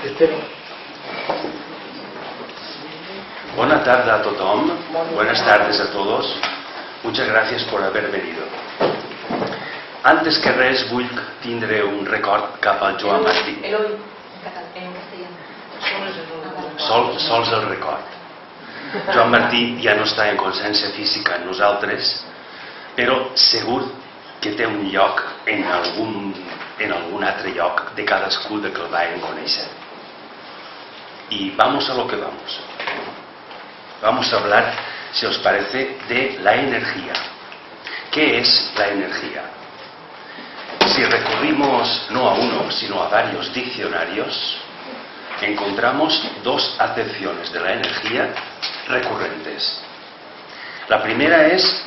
Espero. Buenas tardes a tothom, buenas tardes a todos. Muchas gracias por haber venido. Antes que res vull tindre un record cap al Joan Martí. Eloi, en castellano. Sols el record. Joan Martí ja no està en consciència física en nosaltres, però segur que té un lloc en algun altre lloc de cadascú de que el vayan conèixer. Y vamos a lo que vamos. Vamos a hablar, si os parece, de la energía. ¿Qué es la energía? Si recurrimos no a uno, sino a varios diccionarios, encontramos dos acepciones de la energía recurrentes. La primera es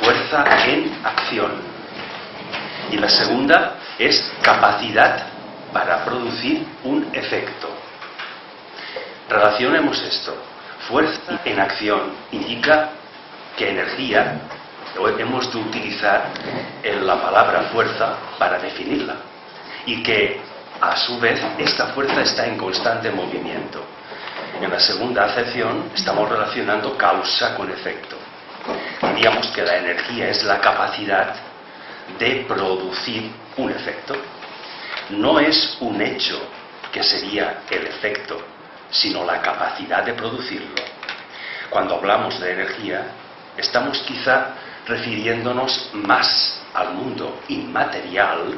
fuerza en acción y la segunda es capacidad para producir un efecto. Relacionemos esto. Fuerza en acción indica que energía, hemos de utilizar la palabra fuerza para definirla, y que a su vez esta fuerza está en constante movimiento. En la segunda acepción estamos relacionando causa con efecto. Diríamos que la energía es la capacidad de producir un efecto. No es un hecho que sería el efecto, sino la capacidad de producirlo. Cuando hablamos de energía, estamos quizá refiriéndonos más al mundo inmaterial,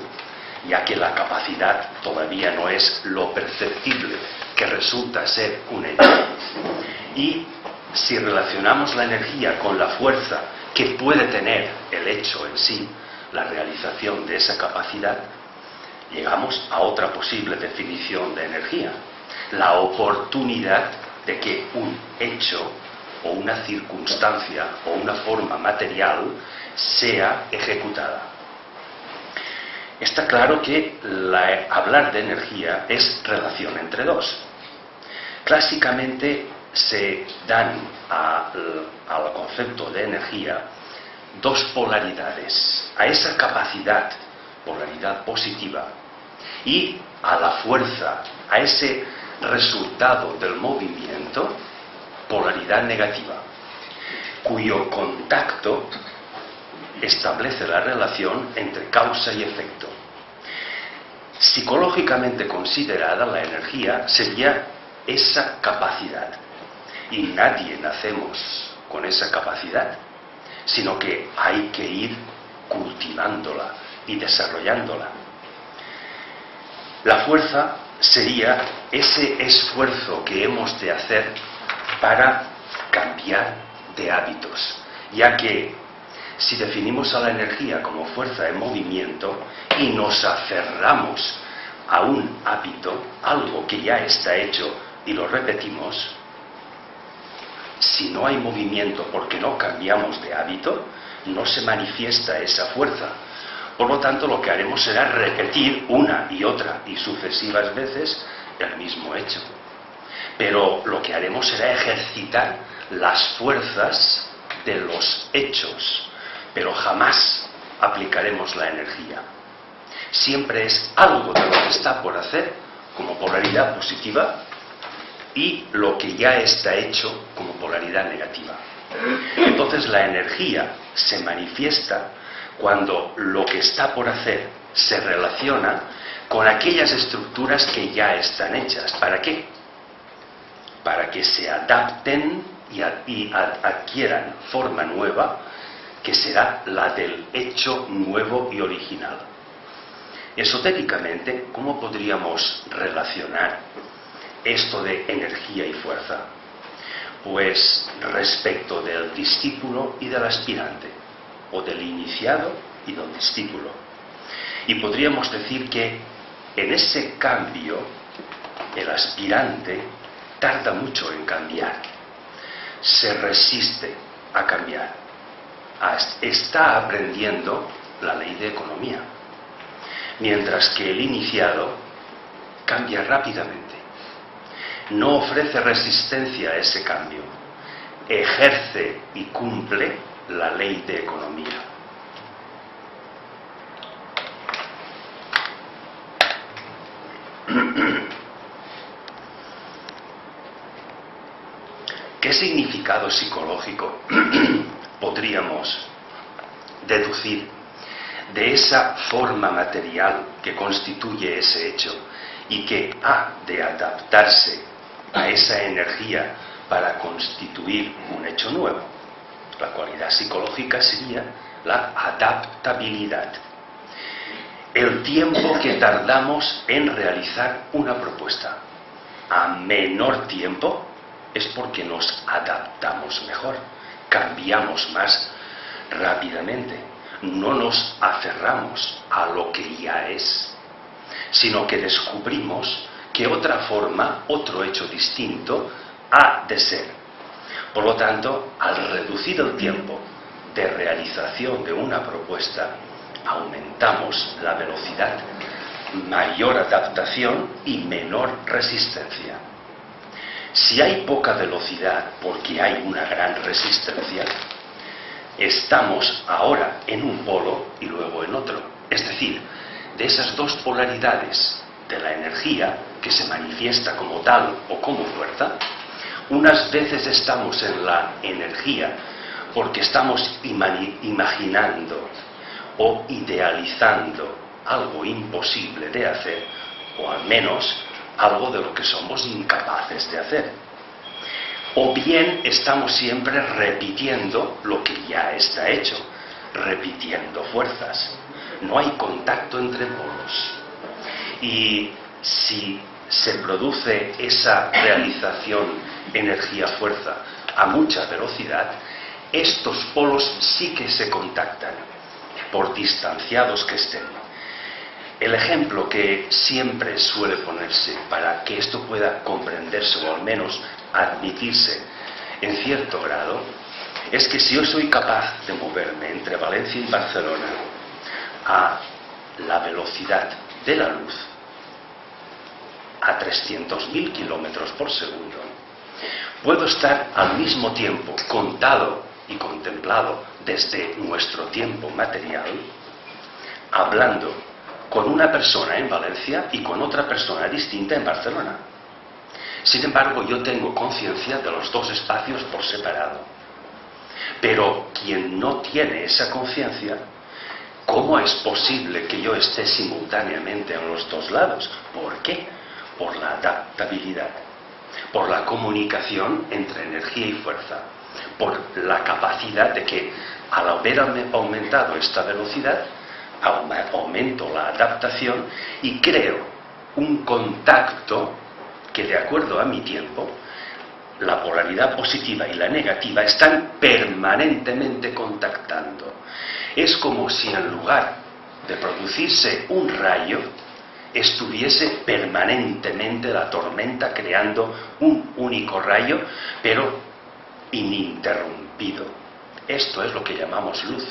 ya que la capacidad todavía no es lo perceptible que resulta ser un hecho. Y si relacionamos la energía con la fuerza que puede tener el hecho en sí, la realización de esa capacidad, llegamos a otra posible definición de energía: la oportunidad de que un hecho o una circunstancia o una forma material sea ejecutada. Está claro que hablar de energía es relación entre dos. Clásicamente se dan al concepto de energía dos polaridades: a esa capacidad, polaridad positiva, y a la fuerza, a ese resultado del movimiento, polaridad negativa, cuyo contacto establece la relación entre causa y efecto. Psicológicamente considerada, la energía sería esa capacidad, y nadie nacemos con esa capacidad, sino que hay que ir cultivándola y desarrollándola. La fuerza sería ese esfuerzo que hemos de hacer para cambiar de hábitos, ya que si definimos a la energía como fuerza en movimiento y nos aferramos a un hábito, algo que ya está hecho y lo repetimos, si no hay movimiento porque no cambiamos de hábito, no se manifiesta esa fuerza. Por lo tanto, lo que haremos será repetir una y otra y sucesivas veces el mismo hecho. Pero lo que haremos será ejercitar las fuerzas de los hechos, pero jamás aplicaremos la energía. Siempre es algo de lo que está por hacer como polaridad positiva y lo que ya está hecho como polaridad negativa. Entonces la energía se manifiesta cuando lo que está por hacer se relaciona con aquellas estructuras que ya están hechas. ¿Para qué? Para que se adapten y adquieran forma nueva, que será la del hecho nuevo y original. Esotéricamente, ¿cómo podríamos relacionar esto de energía y fuerza? Pues respecto del discípulo y del aspirante, o del iniciado y del discípulo. Y podríamos decir que en ese cambio el aspirante tarda mucho en cambiar, se resiste a cambiar, está aprendiendo la ley de economía, mientras que el iniciado cambia rápidamente, no ofrece resistencia a ese cambio, ejerce y cumple la ley de economía. ¿Qué significado psicológico podríamos deducir de esa forma material que constituye ese hecho y que ha de adaptarse a esa energía para constituir un hecho nuevo? La cualidad psicológica sería la adaptabilidad. El tiempo que tardamos en realizar una propuesta. A menor tiempo es porque nos adaptamos mejor, cambiamos más rápidamente, no nos aferramos a lo que ya es, sino que descubrimos que otra forma, otro hecho distinto ha de ser. Por lo tanto, al reducir el tiempo de realización de una propuesta, aumentamos la velocidad, mayor adaptación y menor resistencia. Si hay poca velocidad porque hay una gran resistencia, estamos ahora en un polo y luego en otro. Es decir, de esas dos polaridades de la energía que se manifiesta como tal o como fuerza, unas veces estamos en la energía porque estamos imaginando o idealizando algo imposible de hacer, o al menos algo de lo que somos incapaces de hacer. O bien estamos siempre repitiendo lo que ya está hecho, repitiendo fuerzas. No hay contacto entre polos. Y si se produce esa realización energía-fuerza a mucha velocidad, estos polos sí que se contactan, por distanciados que estén. El ejemplo que siempre suele ponerse para que esto pueda comprenderse o al menos admitirse en cierto grado es que si yo soy capaz de moverme entre Valencia y Barcelona a la velocidad de la luz, a 300.000 kilómetros por segundo, puedo estar al mismo tiempo contado y contemplado desde nuestro tiempo material, hablando con una persona en Valencia y con otra persona distinta en Barcelona. Sin embargo, yo tengo conciencia de los dos espacios por separado. Pero quien no tiene esa conciencia, ¿cómo es posible que yo esté simultáneamente en los dos lados? ¿Por qué? Por la adaptabilidad, por la comunicación entre energía y fuerza, por la capacidad de que al haber aumentado esta velocidad, aumento la adaptación y creo un contacto que, de acuerdo a mi tiempo, la polaridad positiva y la negativa están permanentemente contactando. Es como si en lugar de producirse un rayo, estuviese permanentemente la tormenta creando un único rayo, pero ininterrumpido. Esto es lo que llamamos luz.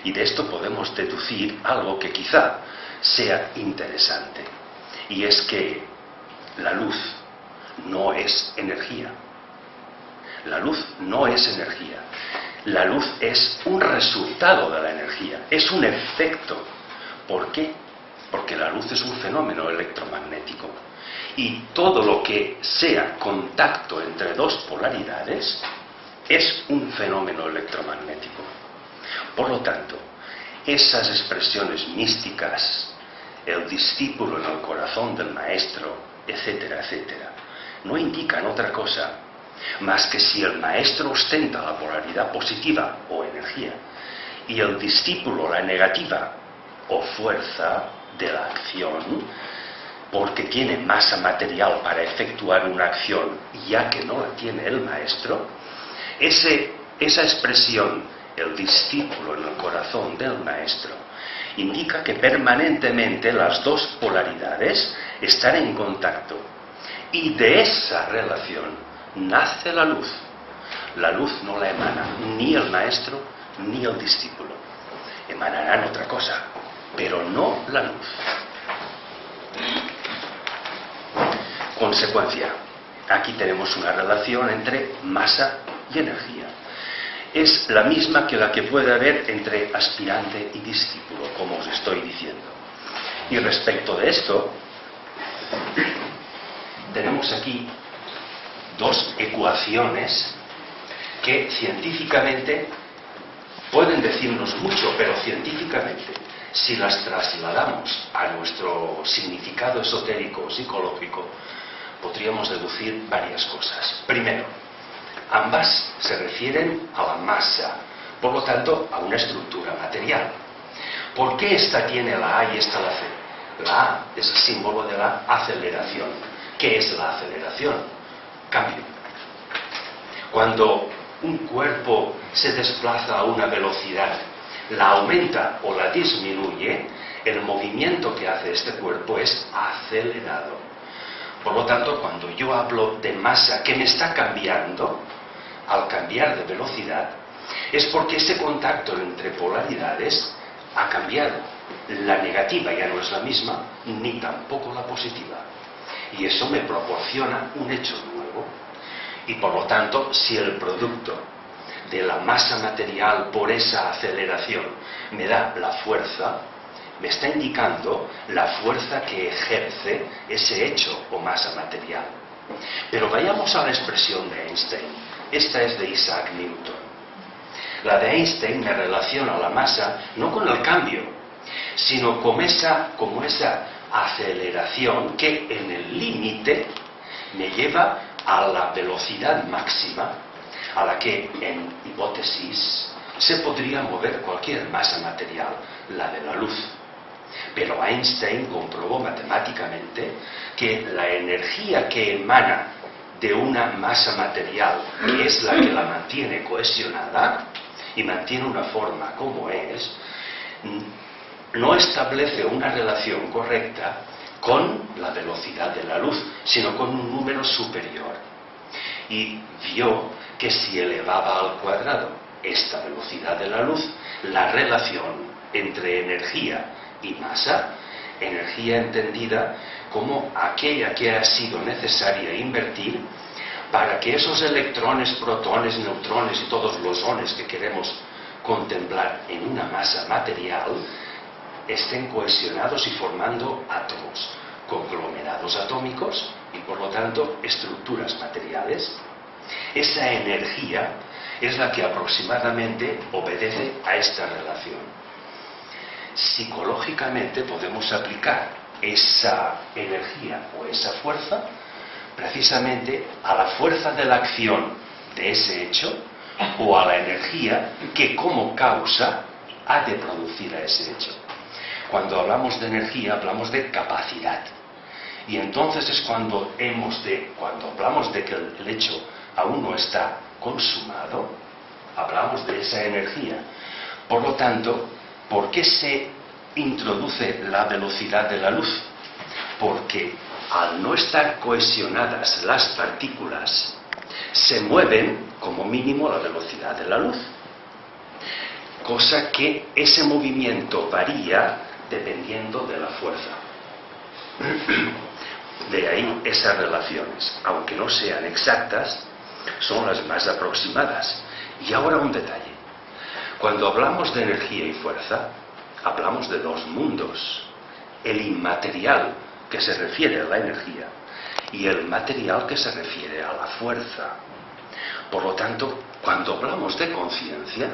Y de esto podemos deducir algo que quizá sea interesante. Y es que la luz no es energía. La luz no es energía. La luz es un resultado de la energía. Es un efecto. ¿Por qué? Porque la luz es un fenómeno electromagnético. Y todo lo que sea contacto entre dos polaridades es un fenómeno electromagnético. Por lo tanto, esas expresiones místicas, el discípulo en el corazón del maestro, etcétera, etcétera, no indican otra cosa más que si el maestro ostenta la polaridad positiva o energía y el discípulo la negativa o fuerza de la acción, porque tiene masa material para efectuar una acción ya que no la tiene el maestro, esa expresión, el discípulo en el corazón del maestro, indica que permanentemente las dos polaridades están en contacto y de esa relación nace la luz. La luz no la emana ni el maestro ni el discípulo. Emanarán otra cosa, pero no la luz. Consecuencia, aquí tenemos una relación entre masa y energía. Es la misma que la que puede haber entre aspirante y discípulo, como os estoy diciendo. Y respecto de esto, tenemos aquí dos ecuaciones que científicamente pueden decirnos mucho, pero científicamente, si las trasladamos a nuestro significado esotérico o psicológico, podríamos deducir varias cosas. Primero, ambas se refieren a la masa, por lo tanto, a una estructura material. ¿Por qué esta tiene la A y esta la C? La A es el símbolo de la aceleración. ¿Qué es la aceleración? Cambio. Cuando un cuerpo se desplaza a una velocidad, la aumenta o la disminuye, el movimiento que hace este cuerpo es acelerado. Por lo tanto, cuando yo hablo de masa que me está cambiando, al cambiar de velocidad, es porque ese contacto entre polaridades ha cambiado. La negativa ya no es la misma, ni tampoco la positiva. Y eso me proporciona un hecho nuevo. Y por lo tanto, si el producto de la masa material por esa aceleración me da la fuerza, me está indicando la fuerza que ejerce ese hecho o masa material. Pero vayamos a la expresión de Einstein. Esta es de Isaac Newton. La de Einstein me relaciona la masa no con el cambio, sino como esa aceleración que en el límite me lleva a la velocidad máxima a la que, en hipótesis, se podría mover cualquier masa material, la de la luz. Pero Einstein comprobó matemáticamente que la energía que emana de una masa material, que es la que la mantiene cohesionada y mantiene una forma como es, no establece una relación correcta con la velocidad de la luz, sino con un número superior. Y vio que si elevaba al cuadrado esta velocidad de la luz, la relación entre energía y masa, energía entendida como aquella que ha sido necesaria invertir para que esos electrones, protones, neutrones y todos los ones que queremos contemplar en una masa material estén cohesionados y formando átomos, conglomerados atómicos y por lo tanto estructuras materiales. Esa energía es la que aproximadamente obedece a esta relación. Psicológicamente podemos aplicar esa energía o esa fuerza precisamente a la fuerza de la acción de ese hecho o a la energía que como causa ha de producir a ese hecho. Cuando hablamos de energía hablamos de capacidad y entonces es cuando hablamos de que el hecho aún no está consumado, hablamos de esa energía. Por lo tanto, ¿por qué se introduce la velocidad de la luz? Porque al no estar cohesionadas las partículas, se mueven como mínimo a la velocidad de la luz. Cosa que ese movimiento varía dependiendo de la fuerza. De ahí esas relaciones, aunque no sean exactas, son las más aproximadas. Y ahora un detalle. Cuando hablamos de energía y fuerza, hablamos de dos mundos. El inmaterial, que se refiere a la energía, y el material, que se refiere a la fuerza. Por lo tanto, cuando hablamos de conciencia,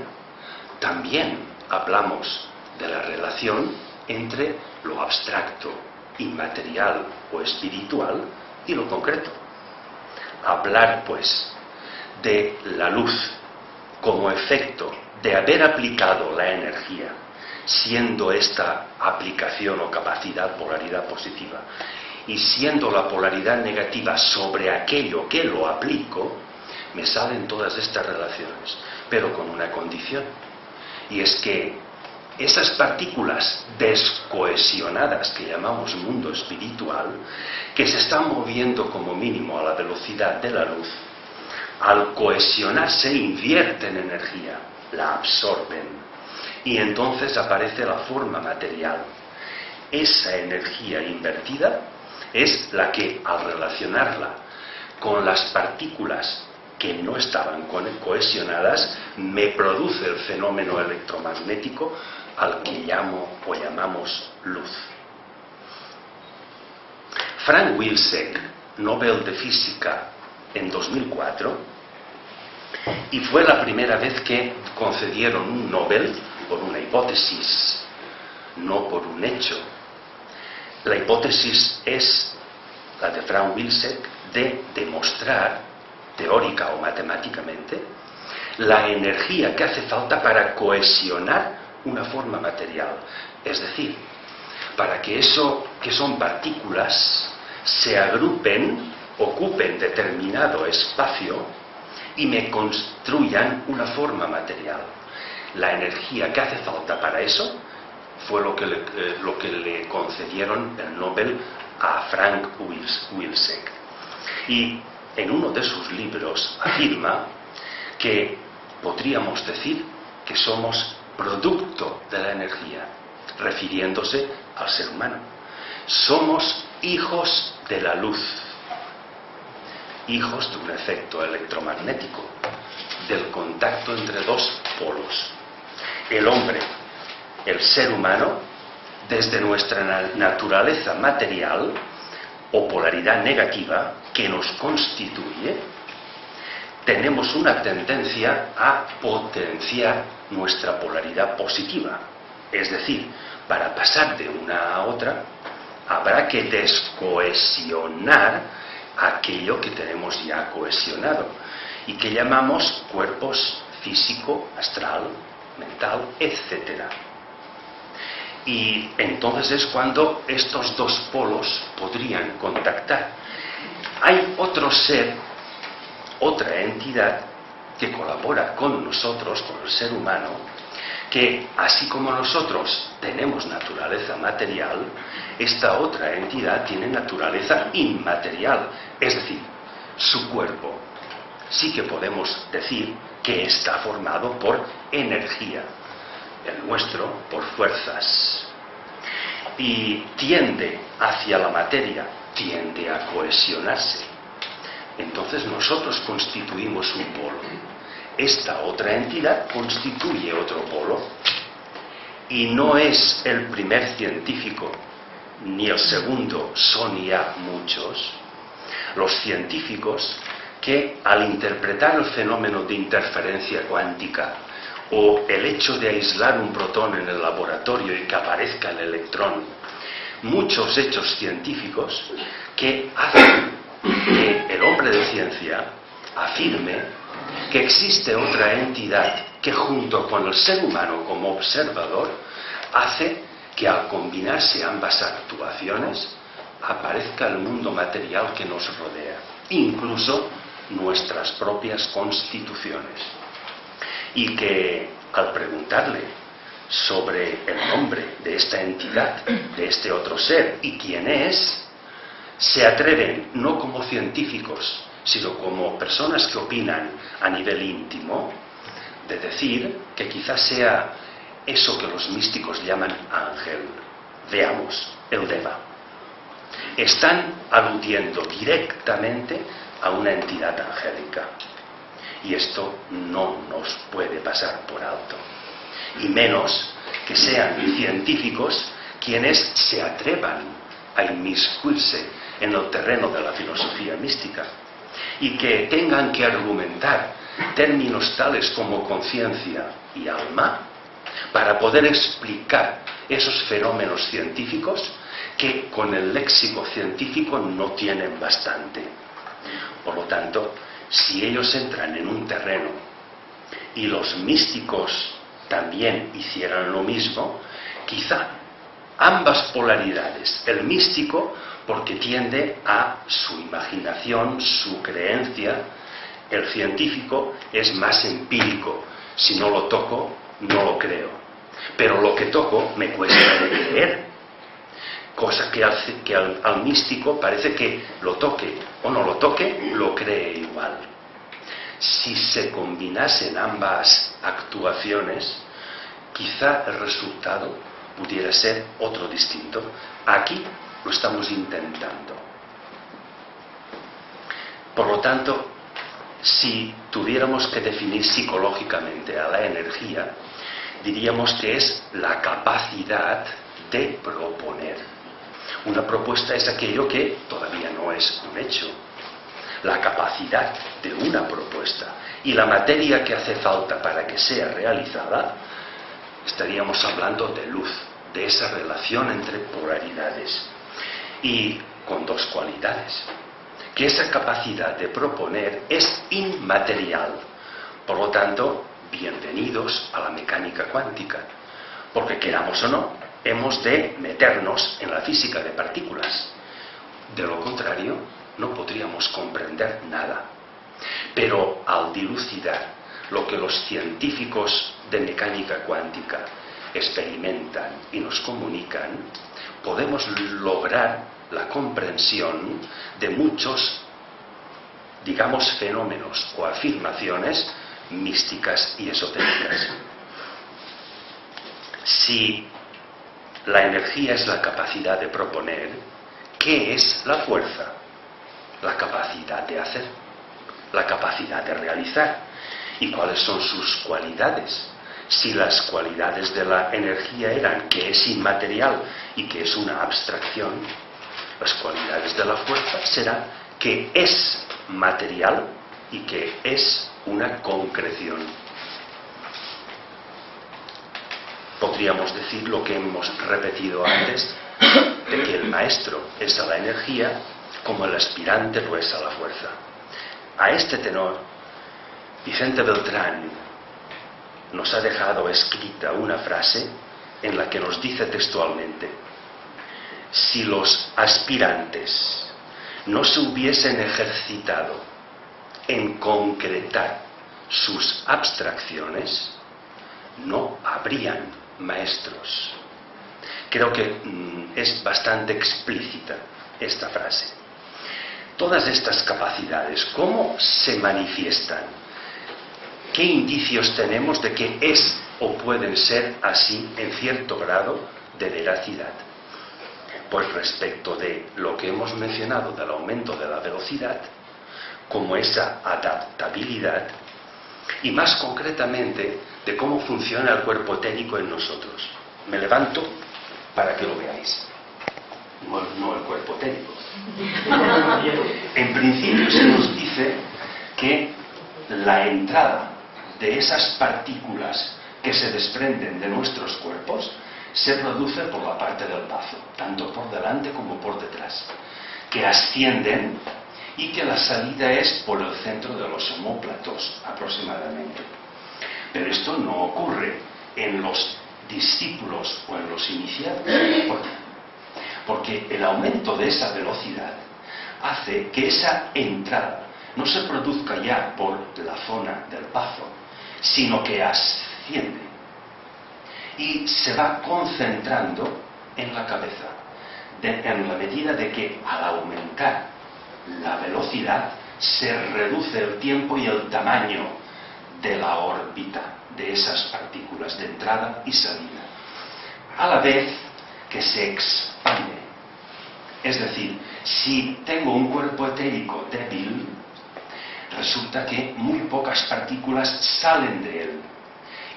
también hablamos de la relación entre lo abstracto, inmaterial o espiritual y lo concreto. Hablar, pues, de la luz como efecto de haber aplicado la energía, siendo esta aplicación o capacidad polaridad positiva, y siendo la polaridad negativa sobre aquello que lo aplico, me salen todas estas relaciones, pero con una condición, y es que esas partículas descohesionadas que llamamos mundo espiritual, que se están moviendo como mínimo a la velocidad de la luz, al cohesionarse invierten energía, la absorben, y entonces aparece la forma material. Esa energía invertida es la que, al relacionarla con las partículas que no estaban cohesionadas, me produce el fenómeno electromagnético al que llamo o llamamos luz. Frank Wilczek, Nobel de Física en 2004, y fue la primera vez que concedieron un Nobel por una hipótesis, no por un hecho. La hipótesis es la de Frank Wilczek de demostrar, teórica o matemáticamente, la energía que hace falta para cohesionar una forma material. Es decir, para que eso que son partículas se agrupen, ocupen determinado espacio y me construyan una forma material. La energía que hace falta para eso fue lo que le concedieron el Nobel a Frank Wilczek. Y en uno de sus libros afirma que podríamos decir que somos producto de la energía, refiriéndose al ser humano. Somos hijos de la luz, hijos de un efecto electromagnético, del contacto entre dos polos. El hombre, el ser humano, desde nuestra naturaleza material o polaridad negativa que nos constituye, tenemos una tendencia a potenciar nuestra polaridad positiva. Es decir, para pasar de una a otra, habrá que descohesionar aquello que tenemos ya cohesionado y que llamamos cuerpos físico, astral, mental, etc. Y entonces es cuando estos dos polos podrían contactar. Hay otro ser, otra entidad que colabora con nosotros, con el ser humano, que así como nosotros tenemos naturaleza material, esta otra entidad tiene naturaleza inmaterial, es decir, su cuerpo. Sí que podemos decir que está formado por energía, el nuestro por fuerzas, y tiende hacia la materia, tiende a cohesionarse. Entonces nosotros constituimos un polo. Esta otra entidad constituye otro polo, y no es el primer científico ni el segundo, son ya muchos los científicos que al interpretar el fenómeno de interferencia cuántica o el hecho de aislar un protón en el laboratorio y que aparezca el electrón, muchos hechos científicos que hacen que el hombre de ciencia afirme que existe otra entidad que junto con el ser humano como observador hace que al combinarse ambas actuaciones aparezca el mundo material que nos rodea, incluso nuestras propias constituciones. Y que al preguntarle sobre el nombre de esta entidad, de este otro ser y quién es, se atreven, no como científicos, sino como personas que opinan a nivel íntimo, de decir que quizás sea eso que los místicos llaman ángel. Veamos, el Deva. Están aludiendo directamente a una entidad angélica. Y esto no nos puede pasar por alto. Y menos que sean científicos quienes se atrevan a inmiscuirse en el terreno de la filosofía mística y que tengan que argumentar términos tales como conciencia y alma para poder explicar esos fenómenos científicos que con el léxico científico no tienen bastante. Por lo tanto, si ellos entran en un terreno y los místicos también hicieran lo mismo, quizá ambas polaridades, el místico porque tiende a su imaginación, su creencia, el científico es más empírico, si no lo toco, no lo creo, pero lo que toco me cuesta de creer, cosa que hace que al místico parece que lo toque o no lo toque, lo cree igual. Si se combinasen ambas actuaciones, quizá el resultado pudiera ser otro distinto. Aquí lo estamos intentando. Por lo tanto, si tuviéramos que definir psicológicamente a la energía, diríamos que es la capacidad de proponer. Una propuesta es aquello que todavía no es un hecho. la capacidad de una propuesta y la materia que hace falta para que sea realizada, estaríamos hablando de luz, de esa relación entre polaridades y con dos cualidades, que esa capacidad de proponer es inmaterial. Por lo tanto, bienvenidos a la mecánica cuántica, porque queramos o no, hemos de meternos en la física de partículas. De lo contrario, no podríamos comprender nada. Pero al dilucidar lo que los científicos de mecánica cuántica experimentan y nos comunican, podemos lograr la comprensión de muchos, digamos, fenómenos o afirmaciones místicas y esotéricas. Si la energía es la capacidad de proponer, ¿qué es la fuerza? La capacidad de hacer, la capacidad de realizar. ¿Y cuáles son sus cualidades? Si las cualidades de la energía eran que es inmaterial y que es una abstracción, las cualidades de la fuerza serán que es material y que es una concreción. Podríamos decir lo que hemos repetido antes, de que el maestro es a la energía como el aspirante lo es a la fuerza. A este tenor, Vicente Beltrán nos ha dejado escrita una frase en la que nos dice textualmente: si los aspirantes no se hubiesen ejercitado en concretar sus abstracciones, no habrían maestros. Creo que es bastante explícita esta frase. Todas estas capacidades, ¿cómo se manifiestan? ¿Qué indicios tenemos de que es o pueden ser así en cierto grado de veracidad? Pues respecto de lo que hemos mencionado del aumento de la velocidad, como esa adaptabilidad, y más concretamente de cómo funciona el cuerpo etérico en nosotros. Me levanto para que lo veáis, no el cuerpo etérico. En principio se nos dice que la entrada de esas partículas que se desprenden de nuestros cuerpos se produce por la parte del bazo, tanto por delante como por detrás, que ascienden y que la salida es por el centro de los omóplatos aproximadamente. Pero esto no ocurre en los discípulos o en los iniciados. ¿Por qué? Porque el aumento de esa velocidad hace que esa entrada no se produzca ya por la zona del bazo, sino que asciende y se va concentrando en la cabeza, en la medida de que al aumentar la velocidad se reduce el tiempo y el tamaño de la órbita de esas partículas de entrada y salida, a la vez que se expande. Es decir, si tengo un cuerpo etérico débil, resulta que muy pocas partículas salen de él,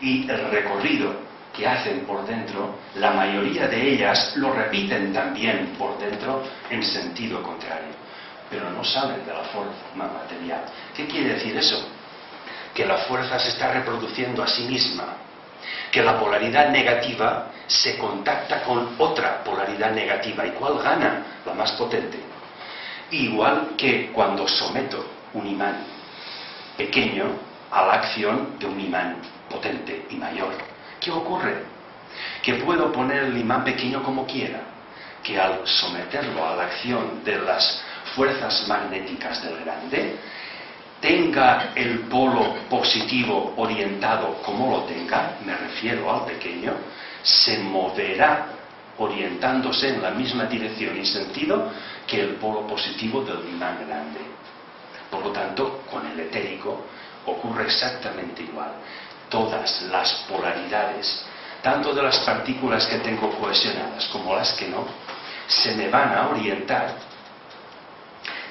y el recorrido que hacen por dentro, la mayoría de ellas lo repiten también por dentro en sentido contrario, pero no salen de la forma material. ¿Qué quiere decir eso? Que la fuerza se está reproduciendo a sí misma, que la polaridad negativa se contacta con otra polaridad negativa. ¿Y cuál gana? La más potente. Igual que cuando someto un imán pequeño a la acción de un imán potente y mayor. ¿Qué ocurre? Que puedo poner el imán pequeño como quiera, que al someterlo a la acción de las fuerzas magnéticas del grande, tenga el polo positivo orientado como lo tenga, me refiero al pequeño, se moverá orientándose en la misma dirección y sentido que el polo positivo del imán grande. Por lo tanto, con el etérico ocurre exactamente igual. Todas las polaridades, tanto de las partículas que tengo cohesionadas como las que no, se me van a orientar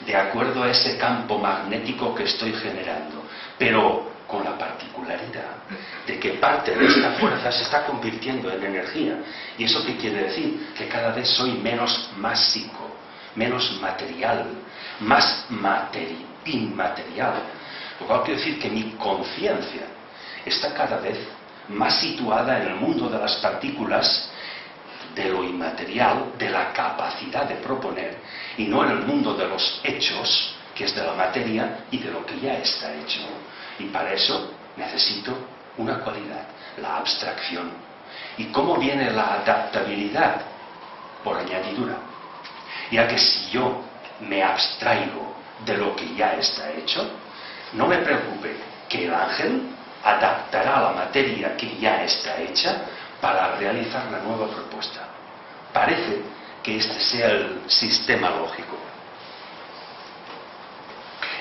de acuerdo a ese campo magnético que estoy generando, pero con la particularidad de que parte de esta fuerza se está convirtiendo en energía. ¿Y eso qué quiere decir? Que cada vez soy menos másico, menos material, más inmaterial. Lo cual quiere decir que mi conciencia está cada vez más situada en el mundo de las partículas, de lo inmaterial, de la capacidad de proponer, y no en el mundo de los hechos, que es de la materia y de lo que ya está hecho. Y para eso necesito una cualidad, la abstracción. ¿Y cómo viene la adaptabilidad? Por añadidura. Ya que si yo me abstraigo de lo que ya está hecho, no me preocupe que el ángel adaptará la materia que ya está hecha para realizar la nueva propuesta. Parece que este sea el sistema lógico.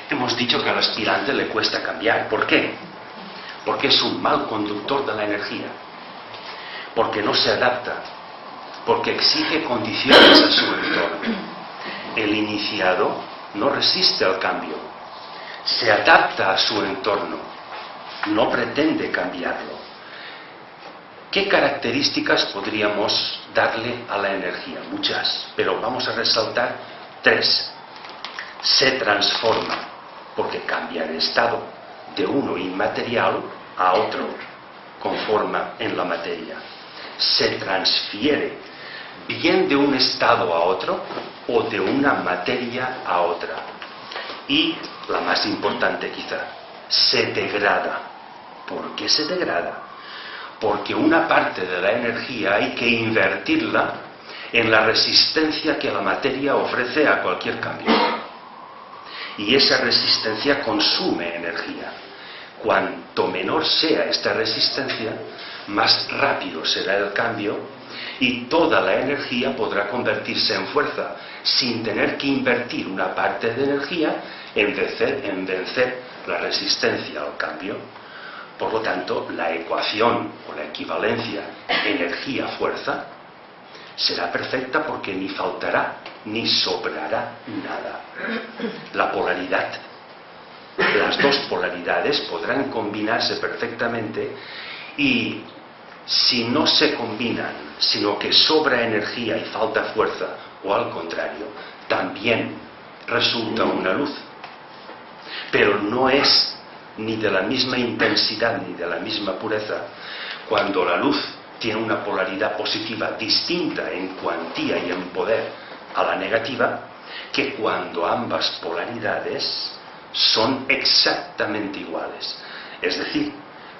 Hemos dicho que al aspirante le cuesta cambiar. ¿Por qué? Porque es un mal conductor de la energía. Porque no se adapta. Porque exige condiciones a su entorno. El iniciado no resiste al cambio. Se adapta a su entorno. No pretende cambiarlo. ¿Qué características podríamos darle a la energía? Muchas, pero vamos a resaltar 3. Se transforma, porque cambia de estado de uno inmaterial a otro, conforma en la materia. Se transfiere, bien de un estado a otro o de una materia a otra. Y, la más importante quizá, se degrada. ¿Por qué se degrada? Porque una parte de la energía hay que invertirla en la resistencia que la materia ofrece a cualquier cambio. Y esa resistencia consume energía. Cuanto menor sea esta resistencia, más rápido será el cambio y toda la energía podrá convertirse en fuerza, sin tener que invertir una parte de energía en vencer la resistencia al cambio. Por lo tanto, la ecuación o la equivalencia energía-fuerza será perfecta porque ni faltará ni sobrará nada. La polaridad, las dos polaridades podrán combinarse perfectamente y si no se combinan, sino que sobra energía y falta fuerza, o al contrario, también resulta una luz. Pero no es ni de la misma intensidad ni de la misma pureza cuando la luz tiene una polaridad positiva distinta en cuantía y en poder a la negativa, que cuando ambas polaridades son exactamente iguales. Es decir,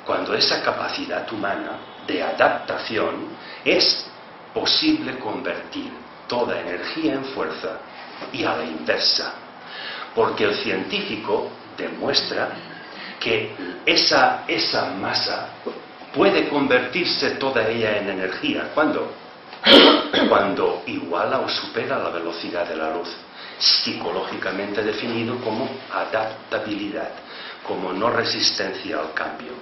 cuando esa capacidad humana de adaptación es posible convertir toda energía en fuerza y a la inversa. Porque el científico demuestra que esa masa puede convertirse toda ella en energía. ¿Cuándo? Cuando iguala o supera la velocidad de la luz, psicológicamente definido como adaptabilidad, como no resistencia al cambio.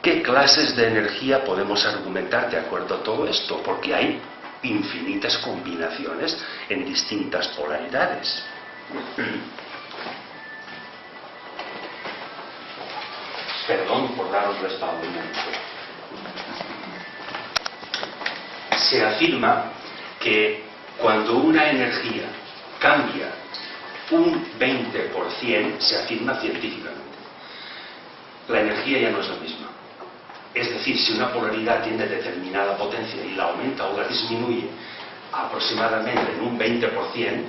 ¿Qué clases de energía podemos argumentar de acuerdo a todo esto? Porque hay infinitas combinaciones en distintas polaridades. Perdón por daros respaldo. Se afirma que cuando una energía cambia un 20%, se afirma científicamente, la energía ya no es la misma. Es decir, si una polaridad tiene determinada potencia y la aumenta o la disminuye aproximadamente en un 20%,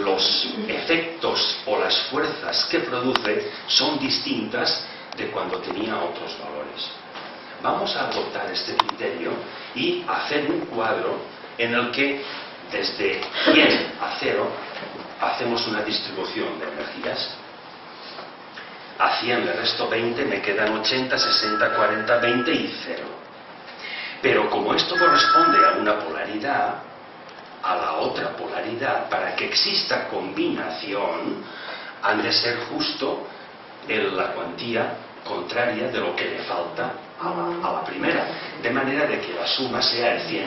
los efectos o las fuerzas que produce son distintas de cuando tenía otros valores. Vamos a adoptar este criterio y hacer un cuadro en el que desde 100 a 0 hacemos una distribución de energías. A 100 le resto 20, me quedan 80, 60, 40, 20 y 0. Pero como esto corresponde a una polaridad, a la otra polaridad, para que exista combinación, han de ser justo en la cuantía contraria de lo que le falta a la primera, de manera de que la suma sea el 100%.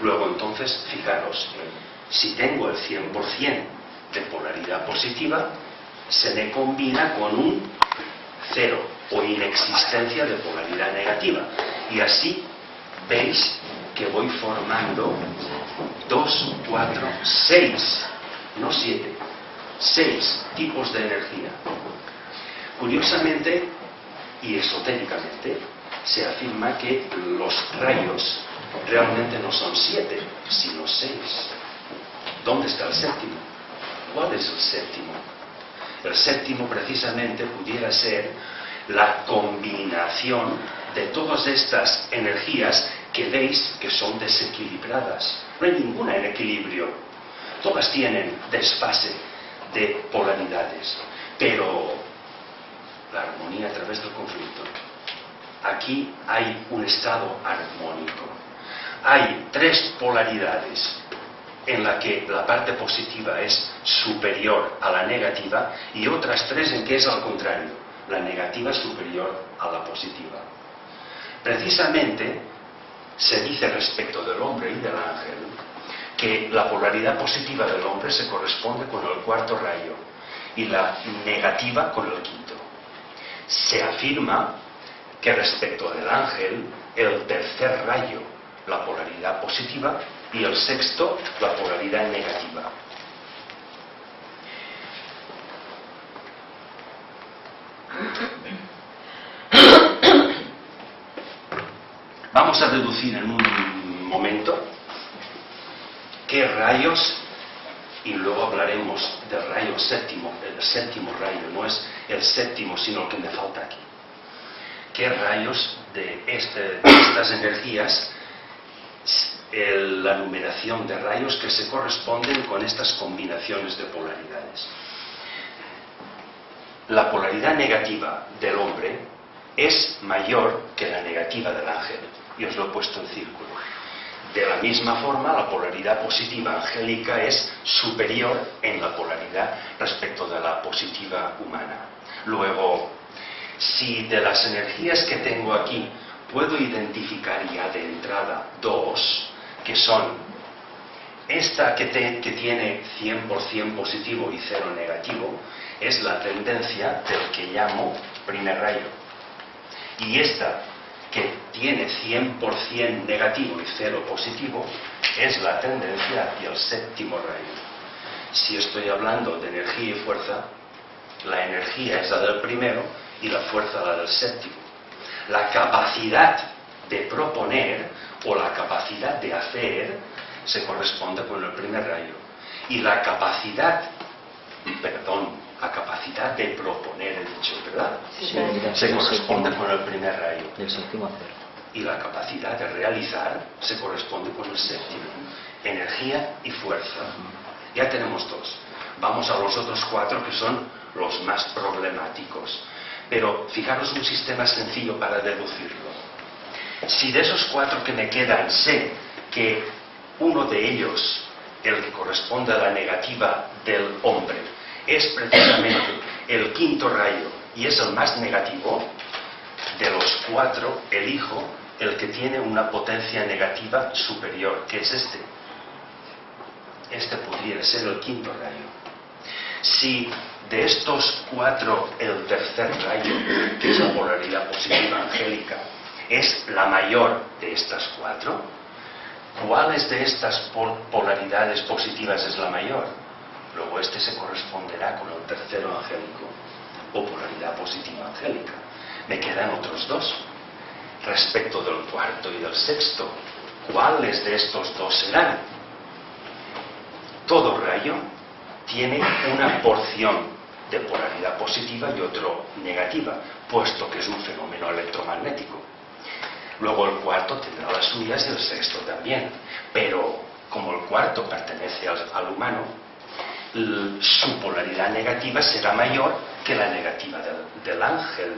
Luego entonces, fijaros, si tengo el 100% de polaridad positiva, se me combina con un 0 o inexistencia de polaridad negativa. Y así veis que voy formando 2, 4, 6, no 7, 6 tipos de energía. Curiosamente y esotéricamente se afirma que los rayos realmente no son 7, sino 6. ¿Dónde está el séptimo? ¿Cuál es el séptimo? El séptimo precisamente pudiera ser la combinación de todas estas energías que veis que son desequilibradas. No hay ninguna en equilibrio. Todas tienen desfase de polaridades. Pero la armonía a través del conflicto. Aquí hay un estado armónico. Hay 3 polaridades en la que la parte positiva es superior a la negativa y otras 3 en que es al contrario, la negativa es superior a la positiva. Precisamente se dice respecto del hombre y del ángel que la polaridad positiva del hombre se corresponde con el 4º rayo y la negativa con el 5º. Se afirma que respecto del ángel, el 3er rayo, la polaridad positiva, y el 6º, la polaridad negativa. Vamos a deducir en un momento qué rayos, y luego hablaremos del rayo séptimo, el séptimo rayo, no es el séptimo sino el que me falta aquí. ¿Qué rayos de estas energías, la numeración de rayos que se corresponden con estas combinaciones de polaridades? La polaridad negativa del hombre es mayor que la negativa del ángel, y os lo he puesto en círculo. De la misma forma, la polaridad positiva angélica es superior en la polaridad respecto de la positiva humana. Luego, si de las energías que tengo aquí puedo identificar ya de entrada 2, que son esta que tiene 100% positivo y 0 negativo, es la tendencia del que llamo primer rayo. Y esta que tiene 100% negativo y 0 positivo es la tendencia hacia el séptimo rayo. Si estoy hablando de energía y fuerza, la energía es la del primero y la fuerza la del séptimo. La capacidad de proponer o la capacidad de hacer se corresponde con el primer rayo. Y la capacidad de proponer, he dicho, ¿verdad? Sí, se corresponde con el primer rayo. Del séptimo a 0. Y la capacidad de realizar se corresponde con el séptimo. Energía y fuerza. Ya tenemos 2. Vamos a los otros 4 que son los más problemáticos. Pero fijaros un sistema sencillo para deducirlo. Si de esos 4 que me quedan sé que uno de ellos, el que corresponde a la negativa del hombre, es precisamente el 5º rayo y es el más negativo, de los 4 elijo el que tiene una potencia negativa superior, que es este. Este podría ser el 5º rayo. Si de estos 4 el 3er rayo, que es la polaridad positiva angélica, es la mayor de estas 4, ¿cuáles de estas polaridades positivas es la mayor? Luego este se corresponderá con el 3º angélico o polaridad positiva angélica. Me quedan otros 2. Respecto del 4º y del 6º, ¿cuáles de estos 2 serán? Todo rayo tiene una porción de polaridad positiva y otro negativa, puesto que es un fenómeno electromagnético. Luego el 4º tendrá las suyas y el 6º también, pero como el 4º pertenece al humano, su polaridad negativa será mayor que la negativa del ángel.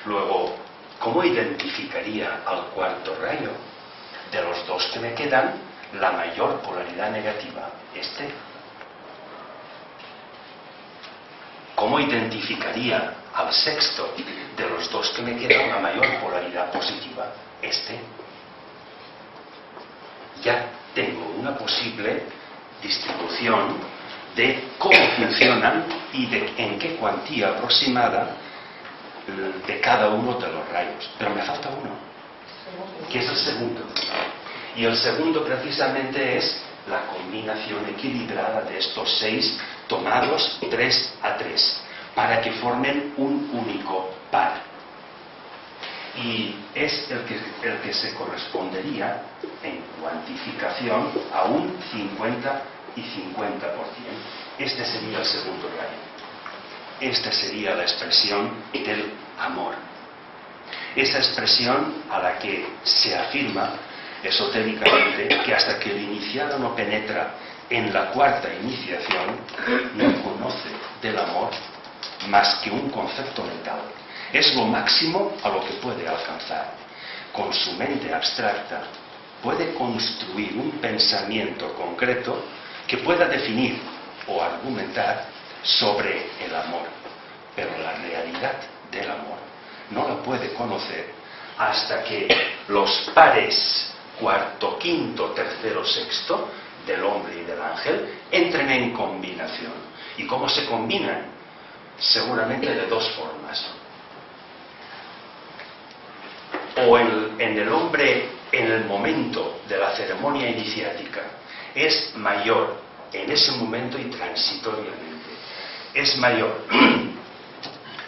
Luego, ¿cómo identificaría al 4º rayo? De los 2 que me quedan, la mayor polaridad negativa, este. ¿Cómo identificaría al 6º? De los 2 que me quedan, la mayor polaridad positiva, este. Ya tengo una posible distribución de cómo funcionan y de en qué cuantía aproximada de cada uno de los rayos. Pero me falta uno, que es el segundo. Y el segundo precisamente es la combinación equilibrada de estos 6 tomados 3 a 3, para que formen un único par. Y es el que se correspondería en cuantificación a un 50 y 50%. Este sería el segundo rayo. Esta sería la expresión del amor. Esa expresión a la que se afirma esotéricamente que hasta que el iniciado no penetra en la cuarta iniciación, no conoce del amor más que un concepto mental. Es lo máximo a lo que puede alcanzar. Con su mente abstracta puede construir un pensamiento concreto que pueda definir o argumentar sobre el amor, pero la realidad del amor no la puede conocer hasta que los pares cuarto, quinto, tercero, sexto del hombre y del ángel entren en combinación. ¿Y cómo se combinan? Seguramente de dos formas. O en el hombre, en el momento de la ceremonia iniciática, es mayor en ese momento y transitoriamente, es mayor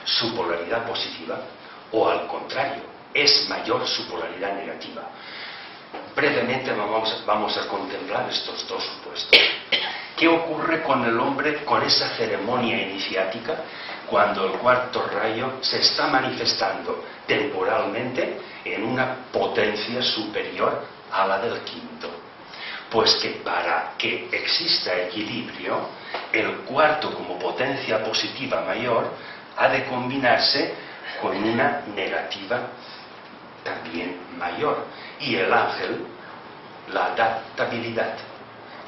su polaridad positiva, o al contrario, es mayor su polaridad negativa. Brevemente vamos a contemplar estos dos supuestos. ¿Qué ocurre con el hombre con esa ceremonia iniciática cuando el cuarto rayo se está manifestando temporalmente en una potencia superior a la del quinto? Pues que para que exista equilibrio, el cuarto como potencia positiva mayor ha de combinarse con una negativa también mayor. Y el ángel, la adaptabilidad,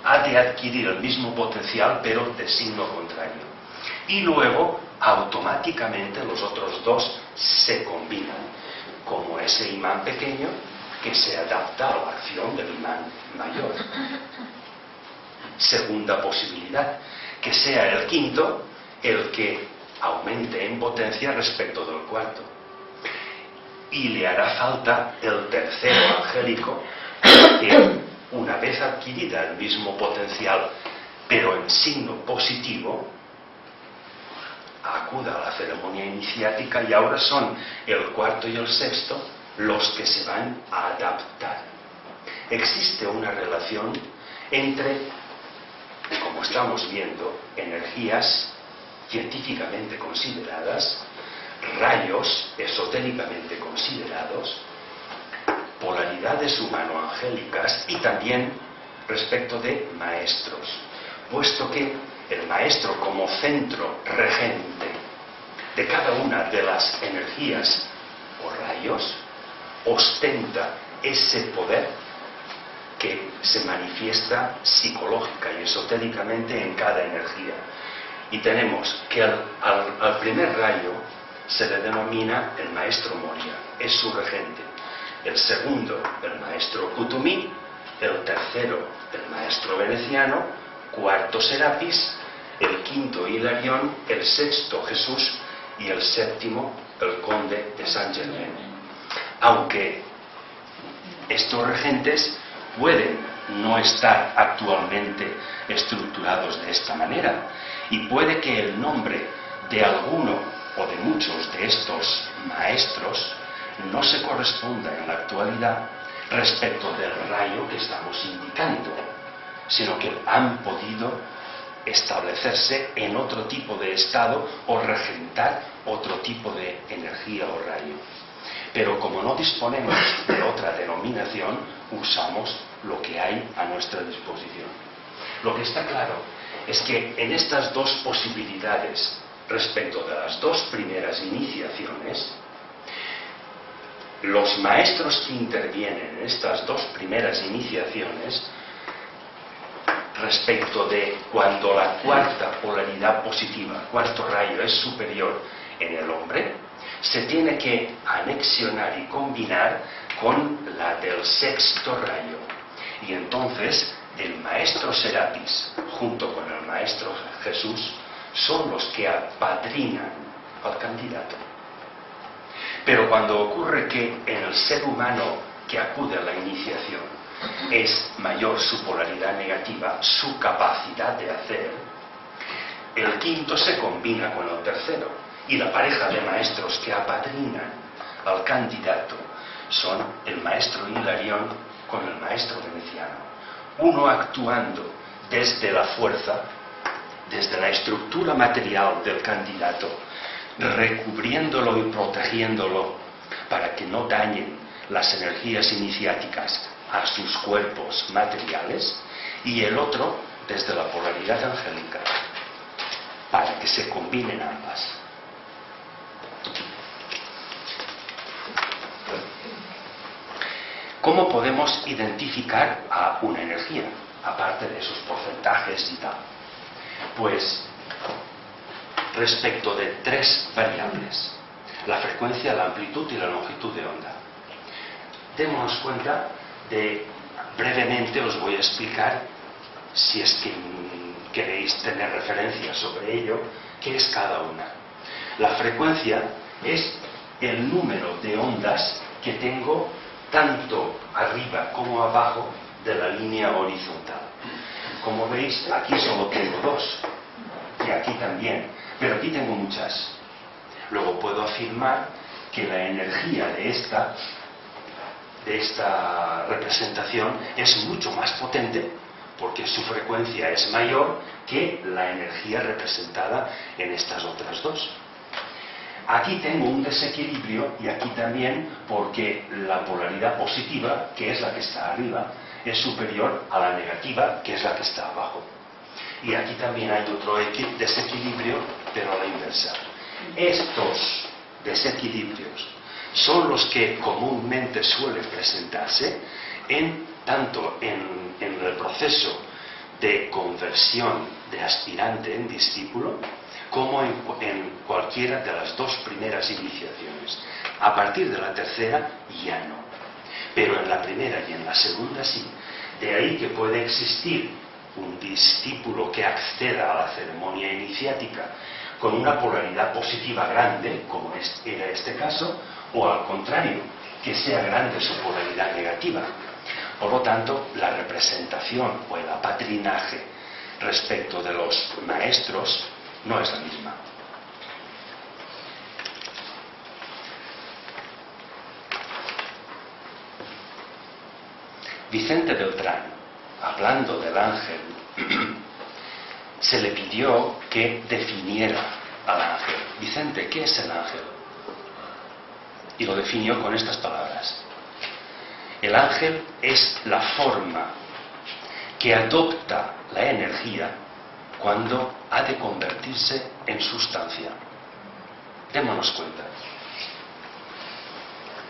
ha de adquirir el mismo potencial pero de signo contrario. Y luego, automáticamente, los otros dos se combinan, como ese imán pequeño que se adapta a la acción del imán mayor. Segunda posibilidad, que sea el quinto el que aumente en potencia respecto del cuarto. Y le hará falta el tercero angélico, que una vez adquirida el mismo potencial, pero en signo positivo, acuda a la ceremonia iniciática y ahora son el cuarto y el sexto los que se van a adaptar. Existe una relación entre, como estamos viendo, energías científicamente consideradas, rayos esotéricamente considerados, polaridades humano-angélicas y también respecto de maestros, puesto que el maestro como centro regente de cada una de las energías o rayos ostenta ese poder que se manifiesta psicológica y esotéricamente en cada energía. Y tenemos que al primer rayo se le denomina el maestro Moria, es su regente. El segundo, el maestro Kuthumi. El tercero, el maestro veneciano. Cuarto, Serapis. El quinto, Hilarión. El sexto, Jesús. Y el séptimo, el conde de Saint-Germain. Aunque estos regentes pueden no estar actualmente estructurados de esta manera, y puede que el nombre de alguno o de muchos de estos maestros no se corresponda en la actualidad respecto del rayo que estamos indicando, sino que han podido establecerse en otro tipo de estado o regentar otro tipo de energía o rayo. Pero como no disponemos de otra denominación, usamos lo que hay a nuestra disposición. Lo que está claro es que en estas dos posibilidades, respecto de las dos primeras iniciaciones, los maestros que intervienen en estas dos primeras iniciaciones, respecto de cuando la cuarta polaridad positiva, cuarto rayo, es superior en el hombre, se tiene que anexionar y combinar con la del sexto rayo. Y entonces el maestro Serapis junto con el maestro Jesús son los que apadrinan al candidato. Pero cuando ocurre que en el ser humano que acude a la iniciación es mayor su polaridad negativa, su capacidad de hacer, el quinto se combina con el tercero. Y la pareja de maestros que apadrinan al candidato son el maestro Hilarión con el maestro veneciano. Uno actuando desde la fuerza, desde la estructura material del candidato, recubriéndolo y protegiéndolo para que no dañen las energías iniciáticas a sus cuerpos materiales, y el otro desde la polaridad angélica, para que se combinen ambas. ¿Cómo podemos identificar a una energía, aparte de esos porcentajes y tal? Pues respecto de tres variables: la frecuencia, la amplitud y la longitud de onda. Démonos cuenta de, brevemente os voy a explicar, si es que queréis tener referencia sobre ello, qué es cada una. La frecuencia es el número de ondas que tengo tanto arriba como abajo de la línea horizontal. Como veis, aquí solo tengo dos, y aquí también, pero aquí tengo muchas. Luego puedo afirmar que la energía de esta representación es mucho más potente, porque su frecuencia es mayor que la energía representada en estas otras dos. Aquí tengo un desequilibrio, y aquí también, porque la polaridad positiva, que es la que está arriba, es superior a la negativa, que es la que está abajo. Y aquí también hay otro desequilibrio, pero a la inversa. Estos desequilibrios son los que comúnmente suelen presentarse tanto en el proceso de conversión de aspirante en discípulo, como en cualquiera de las dos primeras iniciaciones. A partir de la tercera ya no, pero en la primera y en la segunda sí. De ahí que puede existir un discípulo que acceda a la ceremonia iniciática con una polaridad positiva grande, como era este caso, o al contrario, que sea grande su polaridad negativa. Por lo tanto, la representación o el apadrinaje respecto de los maestros no es la misma. Vicente Beltrán, hablando del ángel, se le pidió que definiera al ángel. Vicente, ¿qué es el ángel? Y lo definió con estas palabras: el ángel es la forma que adopta la energía cuando ha de convertirse en sustancia. Démonos cuenta.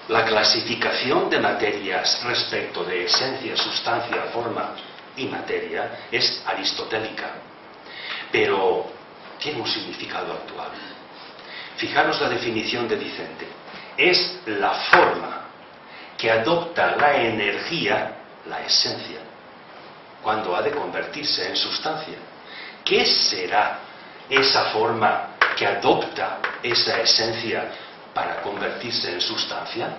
La clasificación de materias respecto de esencia, sustancia, forma y materia es aristotélica, pero tiene un significado actual. Fijaros la definición de Vicente: es la forma que adopta la energía, la esencia, cuando ha de convertirse en sustancia. ¿Qué será esa forma que adopta esa esencia para convertirse en sustancia?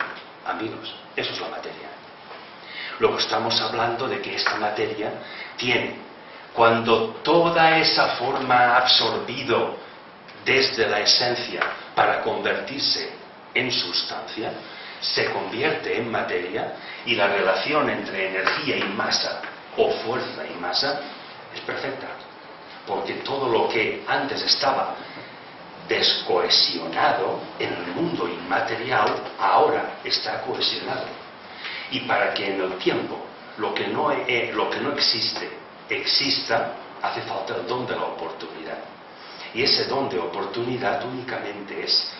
Amigos, eso es la materia. Luego estamos hablando de que esta materia tiene, cuando toda esa forma ha absorbido desde la esencia para convertirse en sustancia, se convierte en materia, y la relación entre energía y masa, o fuerza y masa, es perfecta. Porque todo lo que antes estaba descohesionado en el mundo inmaterial, ahora está cohesionado. Y para que en el tiempo lo que no existe exista, hace falta el don de la oportunidad. Y ese don de oportunidad únicamente es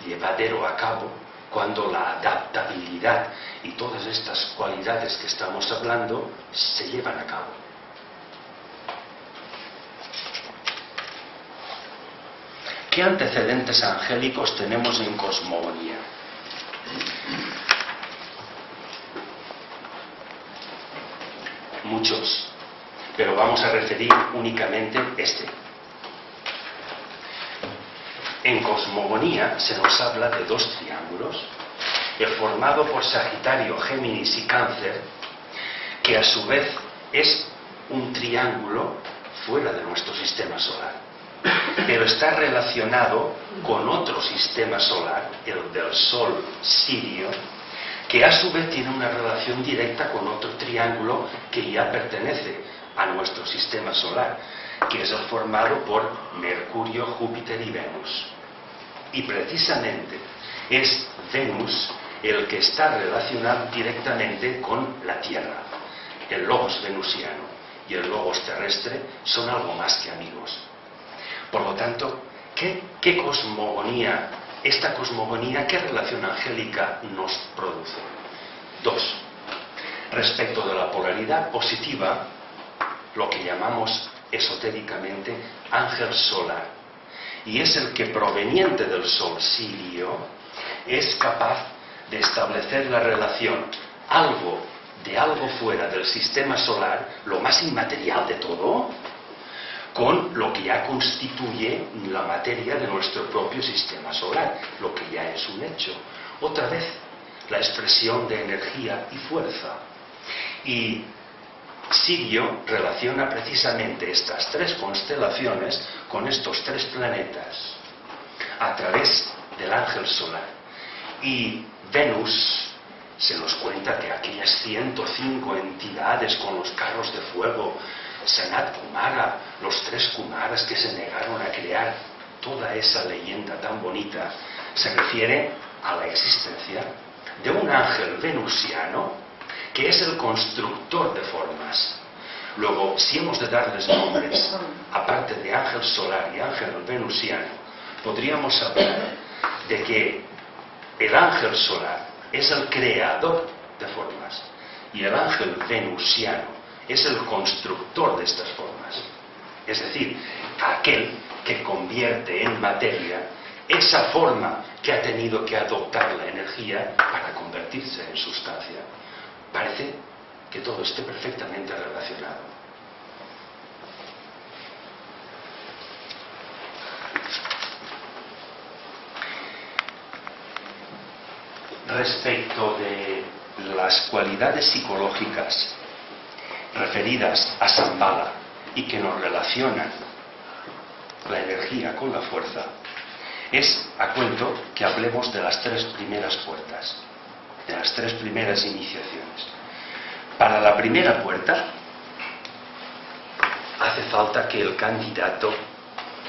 llevadero a cabo cuando la adaptabilidad y todas estas cualidades que estamos hablando se llevan a cabo. ¿Qué antecedentes angélicos tenemos en cosmogonía? Muchos, pero vamos a referir únicamente este. En cosmogonía se nos habla de dos triángulos, el formado por Sagitario, Géminis y Cáncer, que a su vez es un triángulo fuera de nuestro sistema solar, pero está relacionado con otro sistema solar, el del Sol Sirio, que a su vez tiene una relación directa con otro triángulo que ya pertenece a nuestro sistema solar, que es el formado por Mercurio, Júpiter y Venus. Y precisamente es Venus el que está relacionado directamente con la Tierra. El logos venusiano y el logos terrestre son algo más que amigos. Por lo tanto, ¿qué cosmogonía, esta cosmogonía, qué relación angélica nos produce? Dos. Respecto de la polaridad positiva, lo que llamamos esotéricamente ángel solar, y es el que, proveniente del Sol Sirio, es capaz de establecer la relación de algo fuera del sistema solar, lo más inmaterial de todo, con lo que ya constituye la materia de nuestro propio sistema solar, lo que ya es un hecho. Otra vez, la expresión de energía y fuerza. Y Sirio relaciona precisamente estas tres constelaciones con estos tres planetas a través del ángel solar. Y Venus, se nos cuenta que aquellas 105 entidades con los carros de fuego, Sanat Kumara, los tres Kumaras que se negaron a crear toda esa leyenda tan bonita, se refiere a la existencia de un ángel venusiano que es el constructor de formas. Luego, si hemos de darles nombres, aparte de ángel solar y ángel venusiano, podríamos hablar de que el ángel solar es el creador de formas y el ángel venusiano es el constructor de estas formas. Es decir, aquel que convierte en materia esa forma que ha tenido que adoptar la energía para convertirse en sustancia. Parece que todo esté perfectamente relacionado. Respecto de las cualidades psicológicas referidas a Shambhala y que nos relacionan la energía con la fuerza, es a cuento que hablemos de las tres primeras puertas, de las tres primeras iniciaciones. Para la primera puerta hace falta que el candidato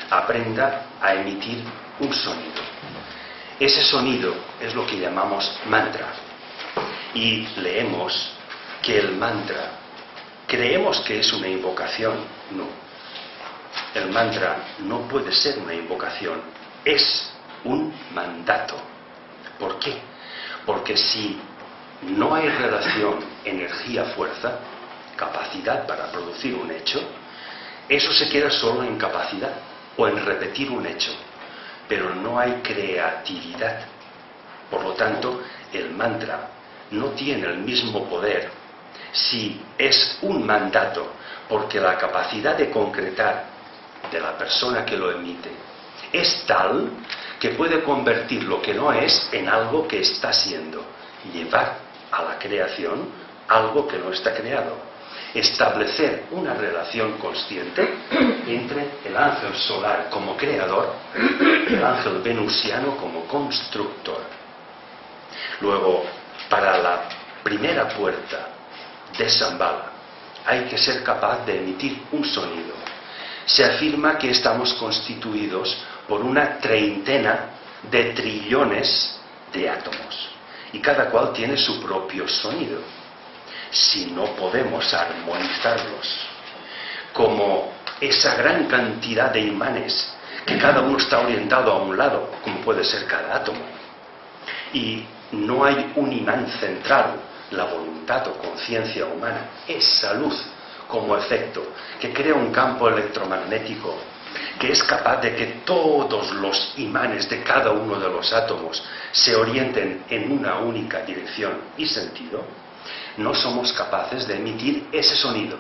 aprenda a emitir un sonido. Ese sonido es lo que llamamos mantra. Y leemos que el mantra, creemos que es una invocación. No. El mantra no puede ser una invocación, es un mandato. ¿Por qué? Porque si no hay relación energía-fuerza, capacidad para producir un hecho, eso se queda solo en capacidad o en repetir un hecho, pero no hay creatividad. Por lo tanto, el mantra no tiene el mismo poder si es un mandato, porque la capacidad de concretar de la persona que lo emite es tal que puede convertir lo que no es en algo que está siendo, llevar a la creación algo que no está creado, establecer una relación consciente entre el ángel solar como creador y el ángel venusiano como constructor. Luego, para la primera puerta de Shambhala hay que ser capaz de emitir un sonido. Se afirma que estamos constituidos por una treintena de trillones de átomos y cada cual tiene su propio sonido. Si no podemos armonizarlos como esa gran cantidad de imanes que cada uno está orientado a un lado, como puede ser cada átomo, y no hay un imán central, la voluntad o conciencia humana, esa luz como efecto que crea un campo electromagnético que es capaz de que todos los imanes de cada uno de los átomos se orienten en una única dirección y sentido, no somos capaces de emitir ese sonido,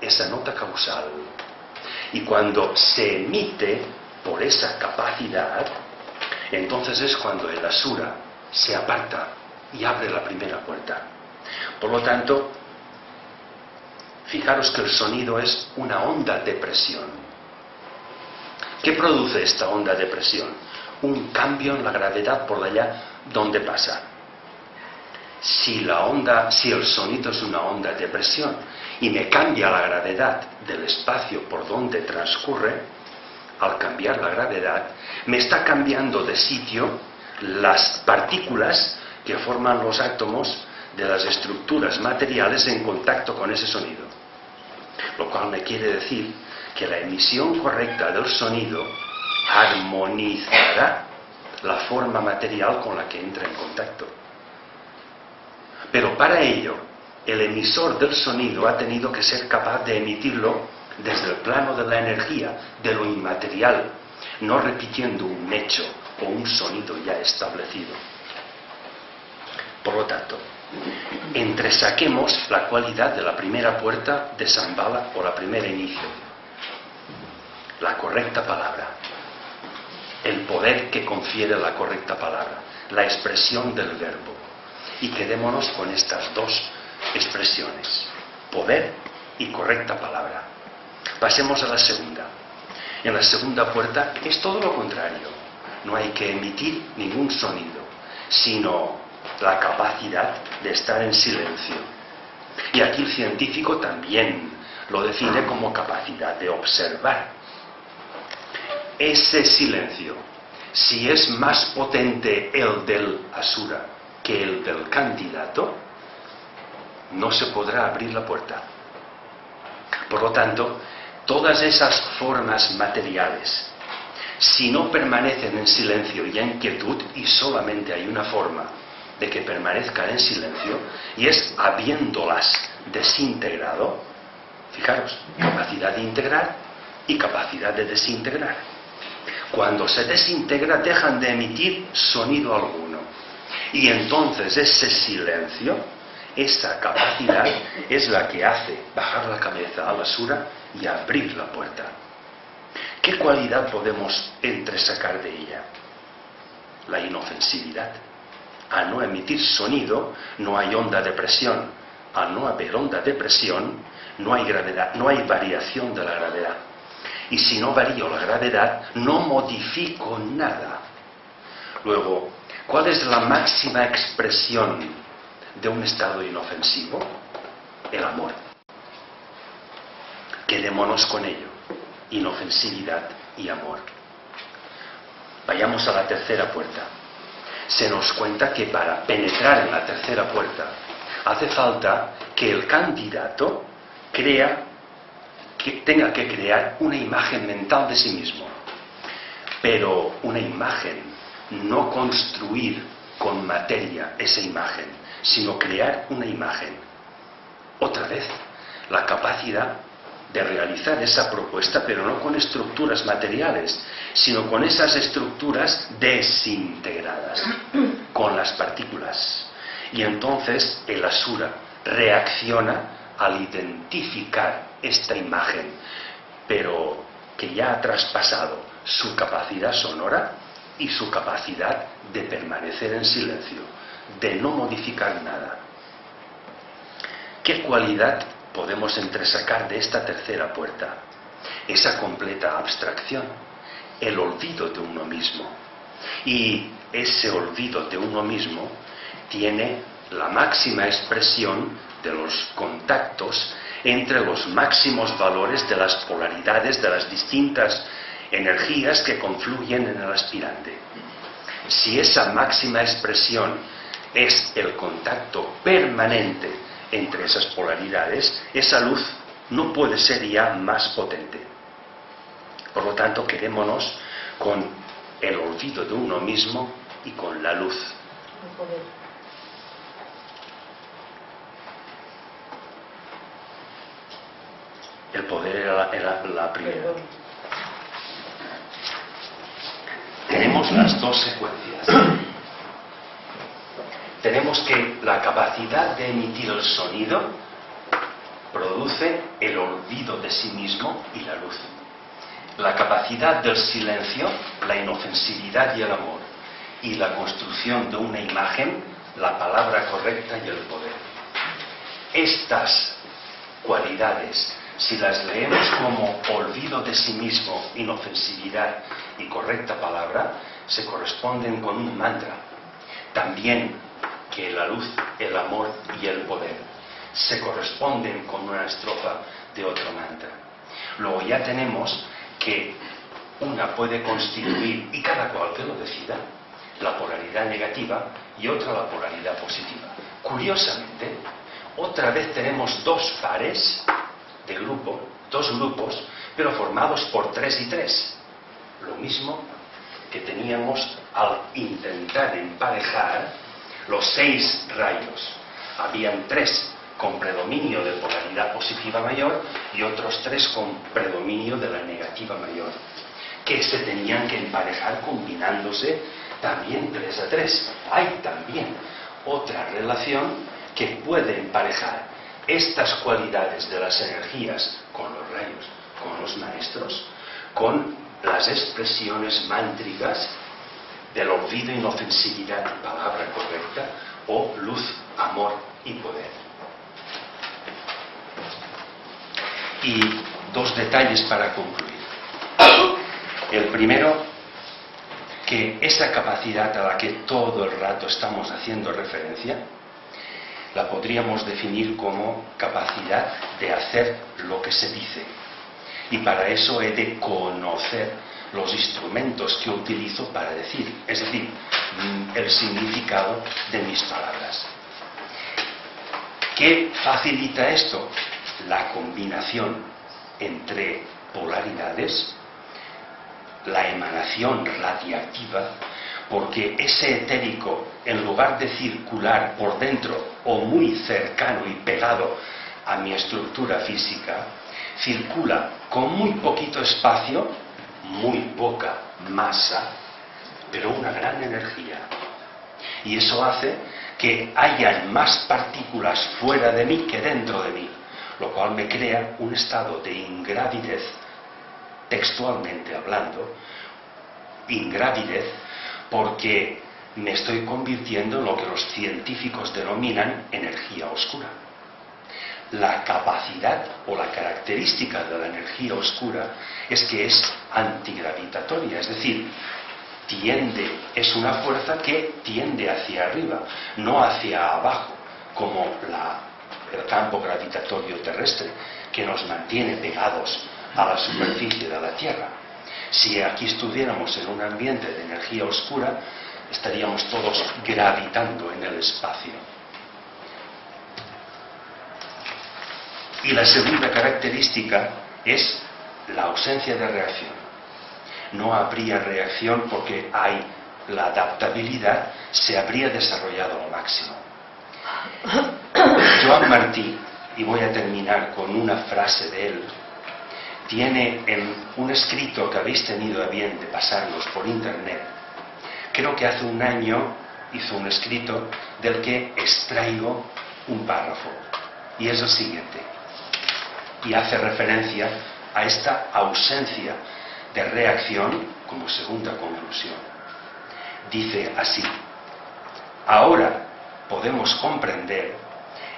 esa nota causal. Y cuando se emite por esa capacidad, entonces es cuando el asura se aparta y abre la primera puerta. Por lo tanto, Fijaros que el sonido es una onda de presión. ¿Qué produce esta onda de presión? Un cambio en la gravedad por allá donde pasa. Si el sonido es una onda de presión y me cambia la gravedad del espacio por donde transcurre, al cambiar la gravedad, me está cambiando de sitio las partículas que forman los átomos de las estructuras materiales en contacto con ese sonido. Lo cual me quiere decir que la emisión correcta del sonido armonizará la forma material con la que entra en contacto. Pero para ello, el emisor del sonido ha tenido que ser capaz de emitirlo desde el plano de la energía, de lo inmaterial, no repitiendo un hecho o un sonido ya establecido. Por lo tanto, entresaquemos la cualidad de la primera puerta de Shambhala o la primera inicio. La correcta palabra, el poder que confiere la correcta palabra, la expresión del verbo. Y quedémonos con estas dos expresiones, poder y correcta palabra. Pasemos a la segunda. En la segunda puerta es todo lo contrario. No hay que emitir ningún sonido, sino la capacidad de estar en silencio. Y aquí el científico también lo define como capacidad de observar. Ese silencio, si es más potente el del asura que el del candidato, no se podrá abrir la puerta. Por lo tanto, todas esas formas materiales, si no permanecen en silencio y en quietud, y solamente hay una forma de que permanezcan en silencio, y es habiéndolas desintegrado, fijaros, capacidad de integrar y capacidad de desintegrar. Cuando se desintegra dejan de emitir sonido alguno. Y entonces ese silencio, esa capacidad, es la que hace bajar la cabeza a la asura y abrir la puerta. ¿Qué cualidad podemos entresacar de ella? La inofensividad. Al no emitir sonido, no hay onda de presión. Al no haber onda de presión, no hay gravedad, no hay variación de la gravedad. Y si no varío la gravedad, no modifico nada. Luego, ¿cuál es la máxima expresión de un estado inofensivo? El amor. Quedémonos con ello. Inofensividad y amor. Vayamos a la tercera puerta. Se nos cuenta que para penetrar en la tercera puerta hace falta que el candidato tenga que crear una imagen mental de sí mismo. Pero una imagen, no construir con materia esa imagen, sino crear una imagen. Otra vez, la capacidad de realizar esa propuesta, pero no con estructuras materiales, sino con esas estructuras desintegradas, con las partículas. Y entonces el asura reacciona al identificar esta imagen, pero que ya ha traspasado su capacidad sonora y su capacidad de permanecer en silencio, de no modificar nada. ¿Qué cualidad podemos entresacar de esta tercera puerta? Esa completa abstracción, el olvido de uno mismo. Y ese olvido de uno mismo tiene la máxima expresión de los contactos entre los máximos valores de las polaridades de las distintas energías que confluyen en el aspirante. Si esa máxima expresión es el contacto permanente entre esas polaridades, esa luz no puede ser ya más potente. Por lo tanto, quedémonos con el olvido de uno mismo y con la luz. El poder era la primera. Tenemos las dos secuencias. Tenemos que la capacidad de emitir el sonido produce el olvido de sí mismo y la luz. La capacidad del silencio, la inofensividad y el amor. Y la construcción de una imagen, la palabra correcta y el poder. Estas cualidades, si las leemos como olvido de sí mismo, inofensividad y correcta palabra, se corresponden con un mantra. También que la luz, el amor y el poder se corresponden con una estrofa de otro mantra. Luego ya tenemos que una puede constituir, y cada cual que lo decida, la polaridad negativa y otra la polaridad positiva. Curiosamente, otra vez tenemos dos pares de grupo, dos grupos, pero formados por 3 y 3. Lo mismo que teníamos al intentar emparejar los 6 rayos. Habían 3 con predominio de polaridad positiva mayor y otros 3 con predominio de la negativa mayor, que se tenían que emparejar combinándose también 3 a 3. Hay también otra relación que puede emparejar estas cualidades de las energías con los rayos, con los maestros, con las expresiones mántricas del olvido, inofensividad y palabra correcta, o luz, amor y poder. Y 2 detalles para concluir. El primero, que esa capacidad a la que todo el rato estamos haciendo referencia, la podríamos definir como capacidad de hacer lo que se dice. Y para eso he de conocer los instrumentos que utilizo para decir, es decir, el significado de mis palabras. ¿Qué facilita esto? La combinación entre polaridades, la emanación radiactiva, porque ese etérico, en lugar de circular por dentro o muy cercano y pegado a mi estructura física, circula con muy poquito espacio, muy poca masa, pero una gran energía. Y eso hace que hayan más partículas fuera de mí que dentro de mí, lo cual me crea un estado de ingravidez, textualmente hablando, ingravidez, porque me estoy convirtiendo en lo que los científicos denominan energía oscura. La capacidad o la característica de la energía oscura es que es antigravitatoria, es decir, es una fuerza que tiende hacia arriba, no hacia abajo, como el campo gravitatorio terrestre, que nos mantiene pegados a la superficie de la Tierra. Si aquí estuviéramos en un ambiente de energía oscura, estaríamos todos gravitando en el espacio. Y la segunda característica es la ausencia de reacción. No habría reacción porque hay la adaptabilidad, se habría desarrollado al máximo. Joan Martí, y voy a terminar con una frase de él, tiene en un escrito que habéis tenido a bien de pasarnos por internet, creo que hace un año hizo un escrito del que extraigo un párrafo, y es el siguiente, y hace referencia a esta ausencia de reacción como segunda conclusión. Dice así: ahora podemos comprender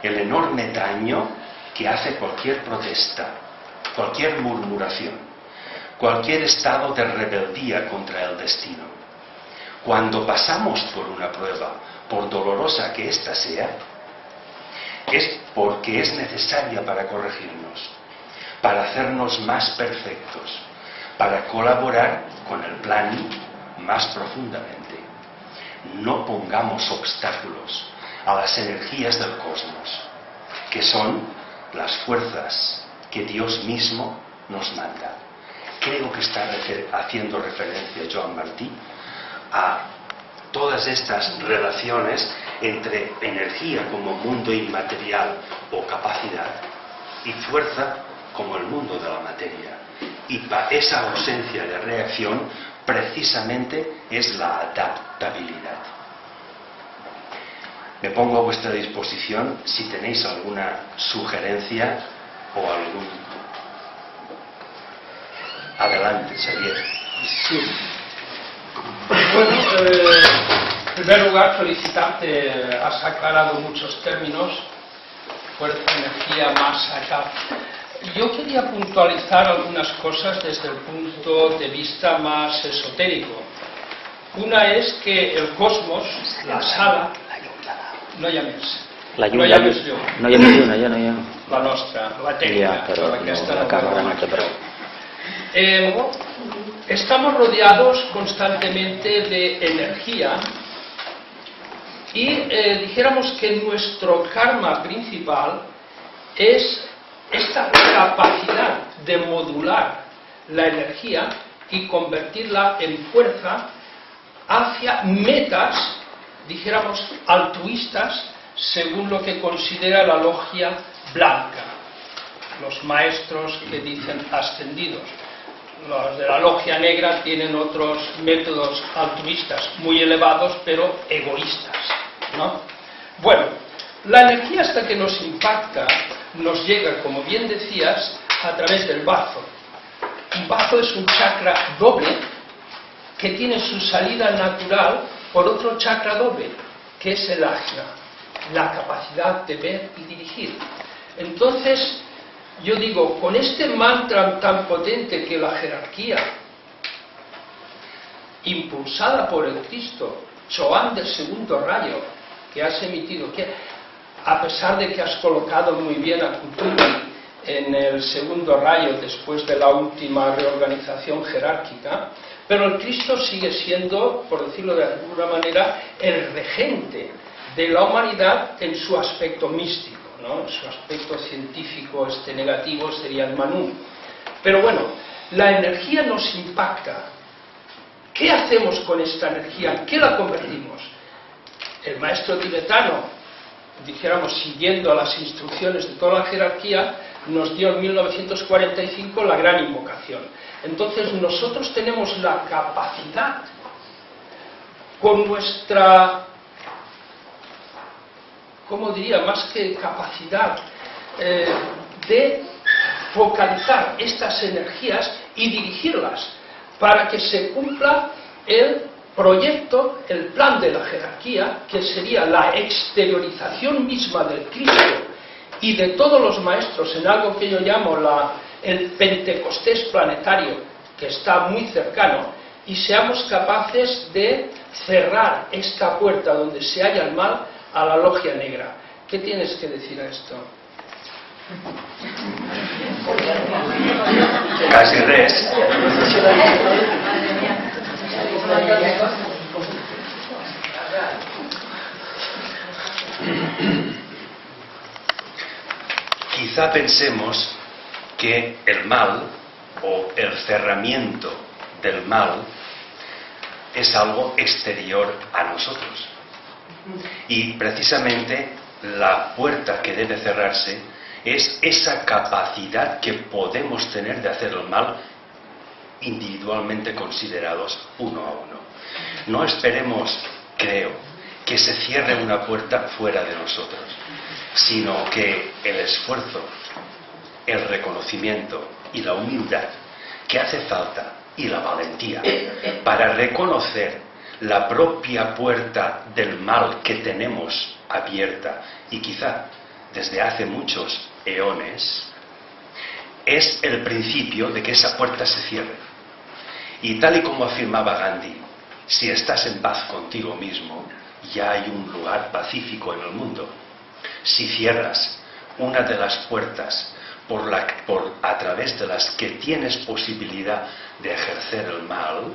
el enorme daño que hace cualquier protesta, cualquier murmuración, cualquier estado de rebeldía contra el destino. Cuando pasamos por una prueba, por dolorosa que ésta sea, es porque es necesaria para corregirnos, para hacernos más perfectos, para colaborar con el plan más profundamente. No pongamos obstáculos a las energías del cosmos, que son las fuerzas que Dios mismo nos manda. Creo que está haciendo referencia Joan Martí a todas estas relaciones entre energía como mundo inmaterial o capacidad y fuerza como el mundo de la materia. Y esa ausencia de reacción precisamente es la adaptabilidad. Me pongo a vuestra disposición si tenéis alguna sugerencia o algún... Adelante, Xavier. Sí. Bueno, en primer lugar felicitarte, has aclarado muchos términos fuerza, energía, masa, tal. Yo quería puntualizar algunas cosas desde el punto de vista más esotérico. Una es que el cosmos, la sala, no llames. La no llames llum. No llames llum, ja no. La nostra, la tècnica. Ja, però no, la càmera no té prou. Estamos rodeados constantemente de energía y dijéramos que nuestro karma principal es esta capacidad de modular la energía y convertirla en fuerza hacia metas, dijéramos, altruistas, según lo que considera la logia blanca, los maestros que dicen ascendidos. Los de la logia negra tienen otros métodos altruistas muy elevados, pero egoístas, ¿no? Bueno, la energía hasta que nos impacta nos llega, como bien decías, a través del bazo. Un bazo es un chakra doble que tiene su salida natural por otro chakra doble, que es el ajna, la capacidad de ver y dirigir. Entonces, yo digo, con este mantra tan potente que la jerarquía, impulsada por el Cristo, Choán del segundo rayo, que has emitido, que a pesar de que has colocado muy bien a Kuthumi en el segundo rayo después de la última reorganización jerárquica, pero el Cristo sigue siendo, por decirlo de alguna manera, el regente de la humanidad en su aspecto místico, ¿no? En su aspecto científico negativo sería el Manu. Pero bueno, la energía nos impacta. ¿Qué hacemos con esta energía? ¿En qué la convertimos? El maestro tibetano, dijéramos, siguiendo las instrucciones de toda la jerarquía, nos dio en 1945 la gran invocación. Entonces nosotros tenemos la capacidad, con nuestra, ¿cómo diría? Más que capacidad, de focalizar estas energías y dirigirlas para que se cumpla el proyecto, el plan de la jerarquía, que sería la exteriorización misma del Cristo y de todos los maestros en algo que yo llamo el Pentecostés planetario, que está muy cercano, y seamos capaces de cerrar esta puerta donde se halla el mal a la logia negra. ¿Qué tienes que decir a esto? Casi res. Quizá pensemos que el mal o el cerramiento del mal es algo exterior a nosotros. Y precisamente la puerta que debe cerrarse es esa capacidad que podemos tener de hacer el mal individualmente considerados uno a uno. No esperemos, creo, que se cierre una puerta fuera de nosotros, sino que el esfuerzo, el reconocimiento y la humildad que hace falta y la valentía para reconocer la propia puerta del mal que tenemos abierta y quizá desde hace muchos eones, es el principio de que esa puerta se cierre. Y tal y como afirmaba Gandhi, si estás en paz contigo mismo, ya hay un lugar pacífico en el mundo. Si cierras una de las puertas a través de las que tienes posibilidad de ejercer el mal,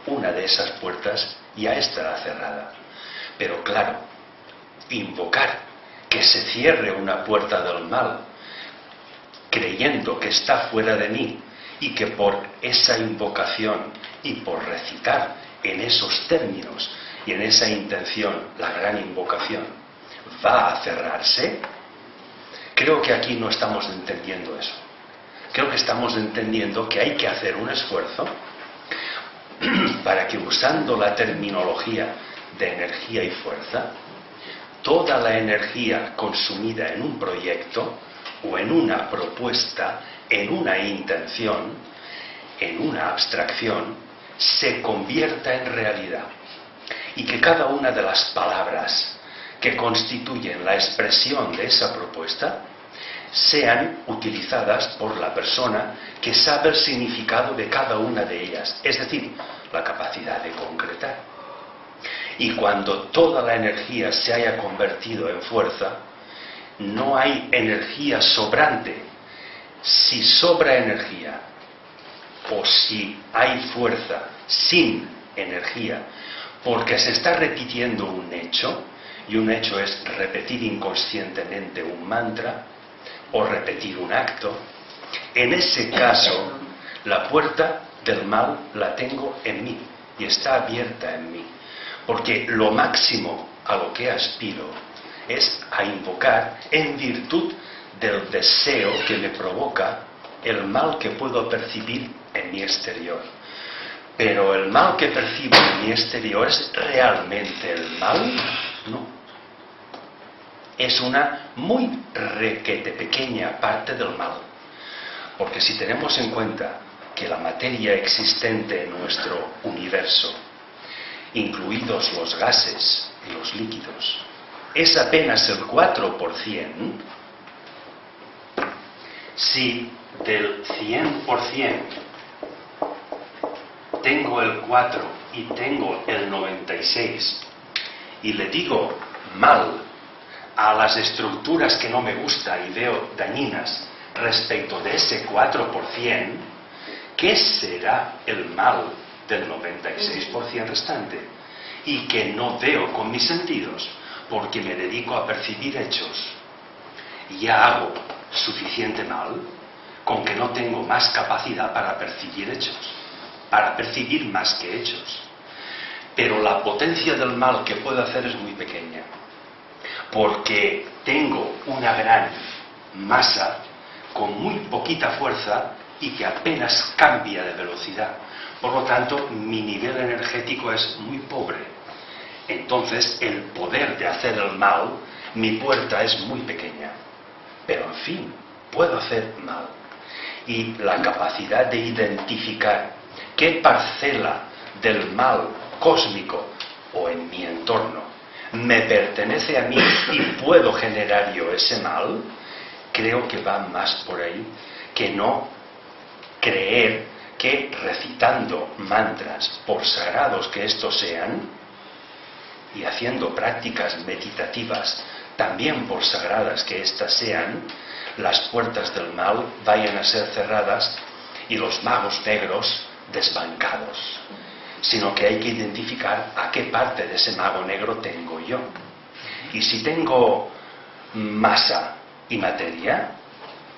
una de esas puertas ya estará cerrada. Pero claro, invocar que se cierre una puerta del mal, creyendo que está fuera de mí, y que por esa invocación y por recitar en esos términos y en esa intención la gran invocación va a cerrarse, creo que aquí no estamos entendiendo eso. Creo que estamos entendiendo que hay que hacer un esfuerzo para que, usando la terminología de energía y fuerza, toda la energía consumida en un proyecto o en una propuesta, en una intención, en una abstracción, se convierta en realidad. Y que cada una de las palabras que constituyen la expresión de esa propuesta sean utilizadas por la persona que sabe el significado de cada una de ellas, es decir, la capacidad de concretar. Y cuando toda la energía se haya convertido en fuerza, no hay energía sobrante. Si sobra energía o si hay fuerza sin energía, porque se está repitiendo un hecho, y un hecho es repetir inconscientemente un mantra o repetir un acto, en ese caso la puerta del mal la tengo en mí y está abierta en mí, porque lo máximo a lo que aspiro es a invocar en virtud del deseo que me provoca el mal que puedo percibir en mi exterior. Pero el mal que percibo en mi exterior, ¿es realmente el mal? No. Es una muy requete pequeña parte del mal. Porque si tenemos en cuenta que la materia existente en nuestro universo, incluidos los gases y los líquidos, es apenas el 4%, si del 100% tengo el 4 y tengo el 96 y le digo mal a las estructuras que no me gustan y veo dañinas respecto de ese 4%, ¿qué será el mal del 96% restante? Y que no veo con mis sentidos, porque me dedico a percibir hechos. Y ya hago suficiente mal con que no tengo más capacidad para percibir hechos, para percibir más que hechos. Pero la potencia del mal que puedo hacer es muy pequeña, porque tengo una gran masa con muy poquita fuerza y que apenas cambia de velocidad. Por lo tanto, mi nivel energético es muy pobre. Entonces, el poder de hacer el mal, mi puerta es muy pequeña. Pero, en fin, puedo hacer mal. Y la capacidad de identificar qué parcela del mal cósmico o en mi entorno me pertenece a mí y puedo generar yo ese mal, creo que va más por ahí que no creer que recitando mantras, por sagrados que estos sean, y haciendo prácticas meditativas, también por sagradas que éstas sean, las puertas del mal vayan a ser cerradas y los magos negros desbancados. Sino que hay que identificar a qué parte de ese mago negro tengo yo. Y si tengo masa y materia,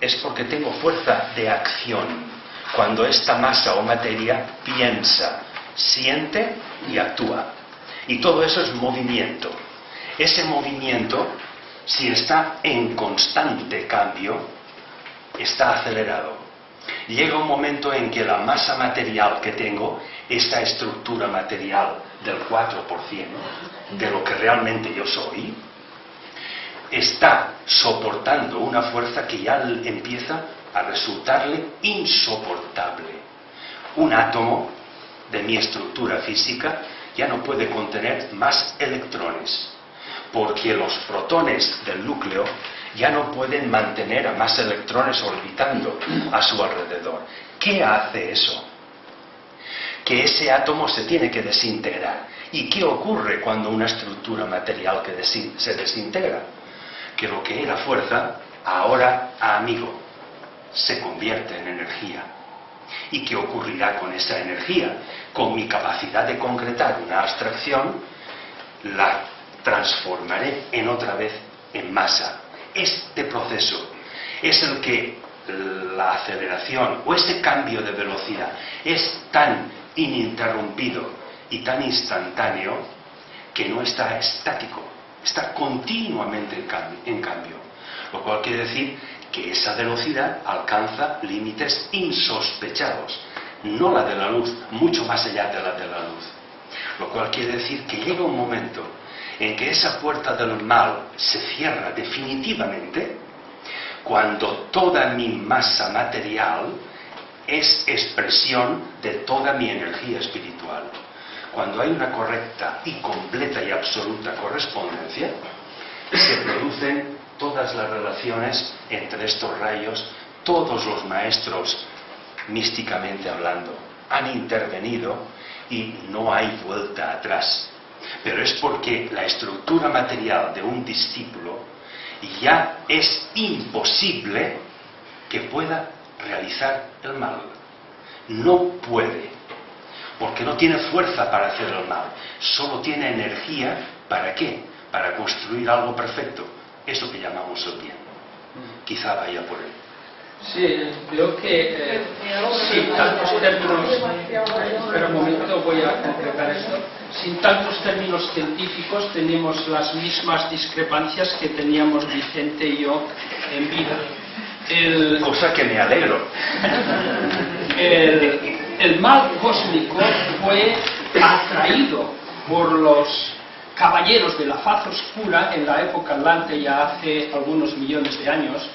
es porque tengo fuerza de acción. Cuando esta masa o materia piensa, siente y actúa. Y todo eso es movimiento. Ese movimiento, si está en constante cambio, está acelerado. Llega un momento en que la masa material que tengo, esta estructura material del 4% de lo que realmente yo soy, está soportando una fuerza que ya empieza a resultarle insoportable. Un átomo de mi estructura física ya no puede contener más electrones, porque los protones del núcleo ya no pueden mantener a más electrones orbitando a su alrededor. ¿Qué hace eso? Que ese átomo se tiene que desintegrar. ¿Y qué ocurre cuando una estructura material que se desintegra? Que lo que era fuerza, ahora amigo, se convierte en energía. ¿Y qué ocurrirá con esa energía? Con mi capacidad de concretar una abstracción, la transformaré en otra vez en masa. Este proceso es el que la aceleración o ese cambio de velocidad es tan ininterrumpido y tan instantáneo que no está estático, está continuamente en cambio. Lo cual quiere decir que esa velocidad alcanza límites insospechados, no la de la luz, mucho más allá de la de la luz. Lo cual quiere decir que llega un momento en que esa puerta del mal se cierra definitivamente cuando toda mi masa material es expresión de toda mi energía espiritual. Cuando hay una correcta y completa y absoluta correspondencia, se producen todas las relaciones entre estos rayos. Todos los maestros, místicamente hablando, han intervenido y no hay vuelta atrás. Pero es porque la estructura material de un discípulo ya es imposible que pueda realizar el mal. No puede, porque no tiene fuerza para hacer el mal. Solo tiene energía, ¿para qué? Para construir algo perfecto. Eso que llamamos el bien. Quizá vaya por él. Sí, veo que sin tantos términos, espera un momento, voy a concretar esto. Sin tantos términos científicos tenemos las mismas discrepancias que teníamos Vicente y yo en vida. Cosa que me alegro. El mal cósmico fue atraído por los caballeros de la faz oscura en la época atlante, ya hace algunos millones de años,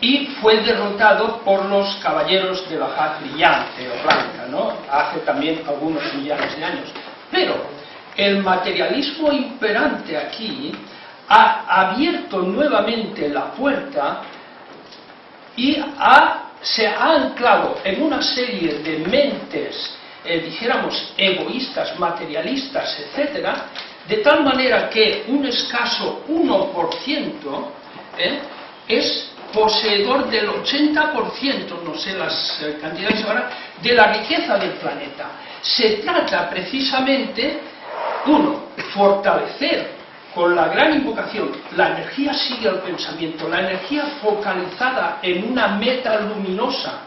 y fue derrotado por los caballeros de la faz brillante o blanca, ¿no? Hace también algunos millones de años. Pero el materialismo imperante aquí ha abierto nuevamente la puerta y se ha anclado en una serie de mentes, dijéramos, egoístas, materialistas, etcétera, de tal manera que un escaso 1% es poseedor del 80%, no sé las cantidades ahora, de la riqueza del planeta. Se trata precisamente, fortalecer con la gran invocación. La energía sigue al pensamiento, la energía focalizada en una meta luminosa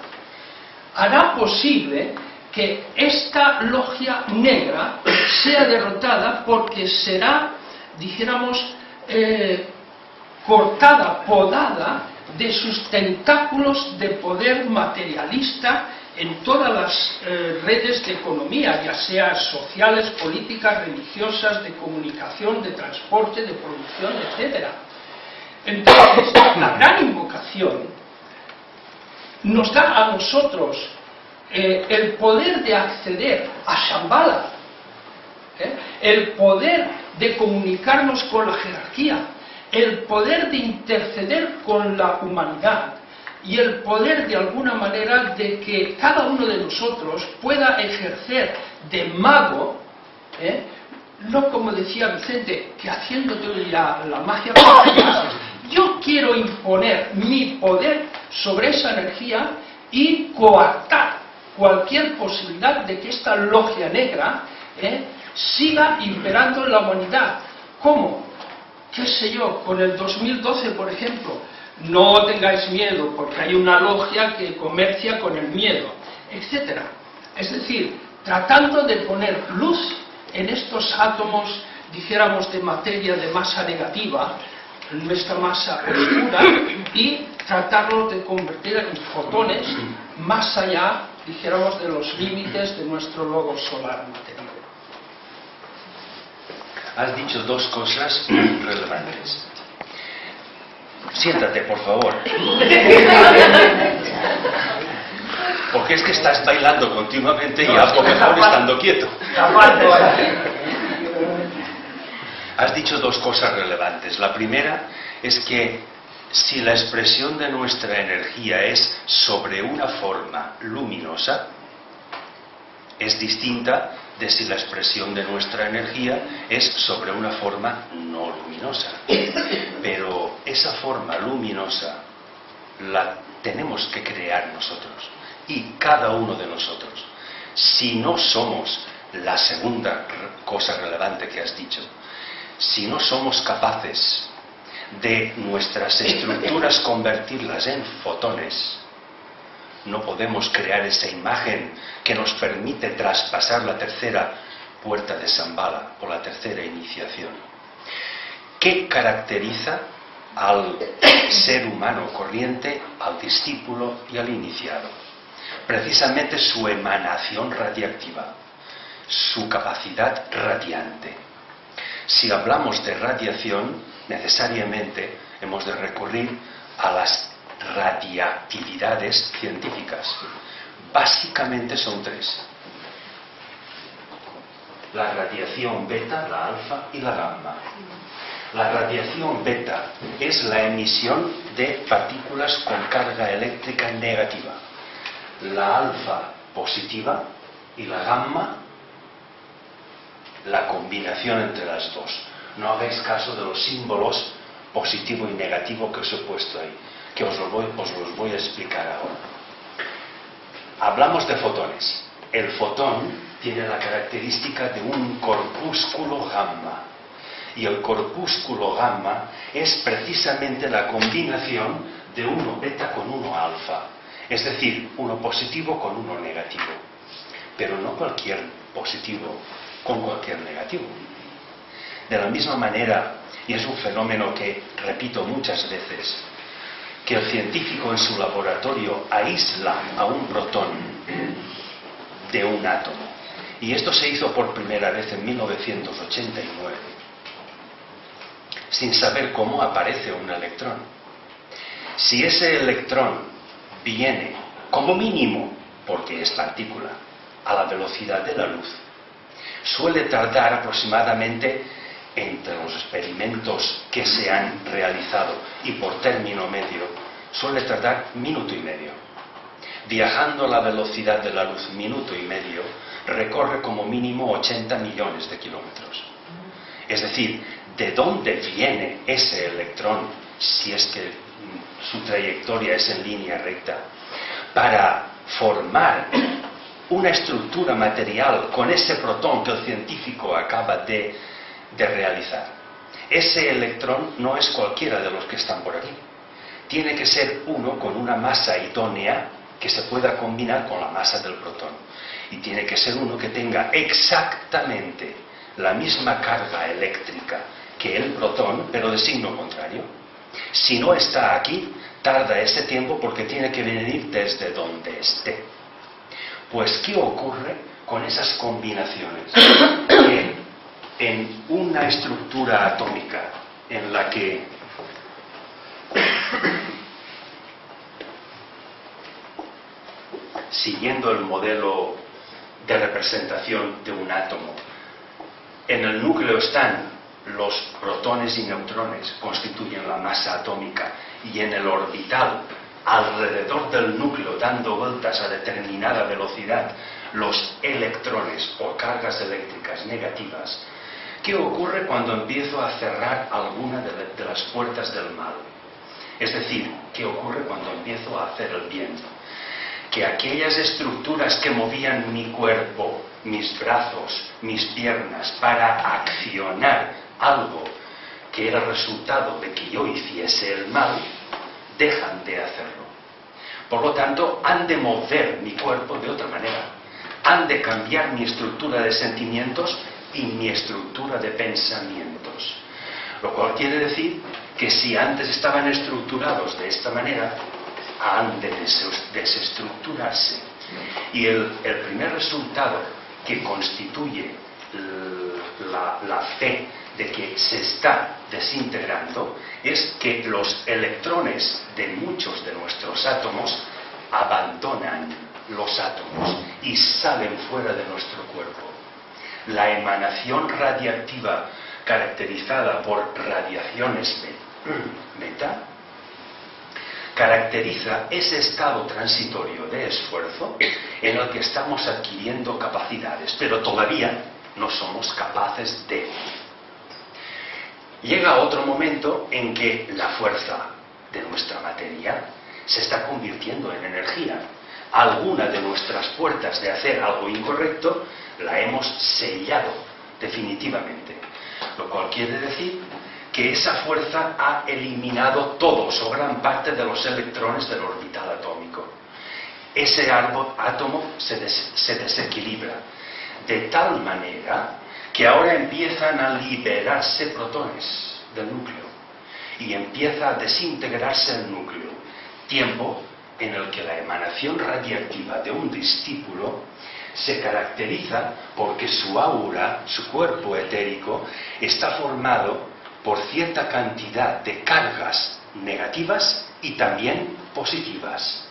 hará posible que esta logia negra sea derrotada, porque será, dijéramos, cortada, podada de sus tentáculos de poder materialista en todas las redes de economía, ya sea sociales, políticas, religiosas, de comunicación, de transporte, de producción, etc. Entonces, la gran invocación nos da a nosotros el poder de acceder a Shambhala, el poder de comunicarnos con la jerarquía, el poder de interceder con la humanidad y el poder de alguna manera de que cada uno de nosotros pueda ejercer de mago, no como decía Vicente, que haciendo la magia, yo quiero imponer mi poder sobre esa energía y coartar cualquier posibilidad de que esta logia negra siga imperando en la humanidad. ¿Cómo? ¿Qué sé yo? Con el 2012, por ejemplo, no tengáis miedo porque hay una logia que comercia con el miedo, etc. Es decir, tratando de poner luz en estos átomos, dijéramos, de materia de masa negativa, en nuestra masa oscura, y tratarlos de convertir en fotones más allá, dijéramos, de los límites de nuestro logo solar material. Has dicho dos cosas relevantes. Siéntate, por favor. Porque es que estás bailando continuamente y a lo mejor estando quieto. Has dicho dos cosas relevantes. La primera es que si la expresión de nuestra energía es sobre una forma luminosa, es distinta de si la expresión de nuestra energía es sobre una forma no luminosa. Pero esa forma luminosa la tenemos que crear nosotros, y cada uno de nosotros. Si no somos, la segunda cosa relevante que has dicho, si no somos capaces de nuestras estructuras convertirlas en fotones, no podemos crear esa imagen que nos permite traspasar la tercera puerta de Shambhala, o la tercera iniciación. ¿Qué caracteriza al ser humano corriente, al discípulo y al iniciado? Precisamente su emanación radiactiva, su capacidad radiante. Si hablamos de radiación, necesariamente hemos de recurrir a las radiactividades científicas. Básicamente son tres: la radiación beta, la alfa y la gamma. La radiación beta es la emisión de partículas con carga eléctrica negativa. La alfa positiva y la gamma, la combinación entre las dos. No hagáis caso de los símbolos positivo y negativo que os he puesto ahí, que os los voy a explicar ahora. Hablamos de fotones. El fotón tiene la característica de un corpúsculo gamma. Y el corpúsculo gamma es precisamente la combinación de uno beta con uno alfa. Es decir, uno positivo con uno negativo. Pero no cualquier positivo con cualquier negativo. De la misma manera, y es un fenómeno que repito muchas veces, que el científico en su laboratorio aísla a un protón de un átomo. Y esto se hizo por primera vez en 1989, sin saber cómo aparece un electrón. Si ese electrón viene, como mínimo, porque es partícula, a la velocidad de la luz, suele tardar aproximadamente, entre los experimentos que se han realizado y por término medio, suele tardar minuto y medio. Viajando a la velocidad de la luz minuto y medio, recorre como mínimo 80 millones de kilómetros. Es decir, ¿de dónde viene ese electrón, si es que su trayectoria es en línea recta, para formar una estructura material con ese protón que el científico acaba de realizar? Ese electrón no es cualquiera de los que están por aquí. Tiene que ser uno con una masa idónea que se pueda combinar con la masa del protón. Y tiene que ser uno que tenga exactamente la misma carga eléctrica que el protón, pero de signo contrario. Si no está aquí, tarda ese tiempo porque tiene que venir desde donde esté. Pues, ¿qué ocurre con esas combinaciones? Que en una estructura atómica en la que siguiendo el modelo de representación de un átomo, en el núcleo están los protones y neutrones, constituyen la masa atómica, y en el orbital, alrededor del núcleo, dando vueltas a determinada velocidad, los electrones o cargas eléctricas negativas. ¿Qué ocurre cuando empiezo a cerrar alguna de las puertas del mal? Es decir, ¿qué ocurre cuando empiezo a hacer el bien? Que aquellas estructuras que movían mi cuerpo, mis brazos, mis piernas, para accionar algo que era resultado de que yo hiciese el mal, dejan de hacerlo. Por lo tanto, han de mover mi cuerpo de otra manera. Han de cambiar mi estructura de sentimientos y mi estructura de pensamientos. Lo cual quiere decir que si antes estaban estructurados de esta manera, han de desestructurarse. Y el primer resultado que constituye la fe de que se está desintegrando es que los electrones de muchos de nuestros átomos abandonan los átomos y salen fuera de nuestro cuerpo. La emanación radiactiva caracterizada por radiaciones beta caracteriza ese estado transitorio de esfuerzo en el que estamos adquiriendo capacidades, pero todavía no somos capaces de. Llega otro momento en que la fuerza de nuestra materia se está convirtiendo en energía. Alguna de nuestras puertas de hacer algo incorrecto la hemos sellado definitivamente, lo cual quiere decir que esa fuerza ha eliminado todos o gran parte de los electrones del orbital atómico. Ese átomo se desequilibra de tal manera que ahora empiezan a liberarse protones del núcleo y empieza a desintegrarse el núcleo, tiempo en el que la emanación radiactiva de un discípulo se caracteriza porque su aura, su cuerpo etérico, está formado por cierta cantidad de cargas negativas y también positivas.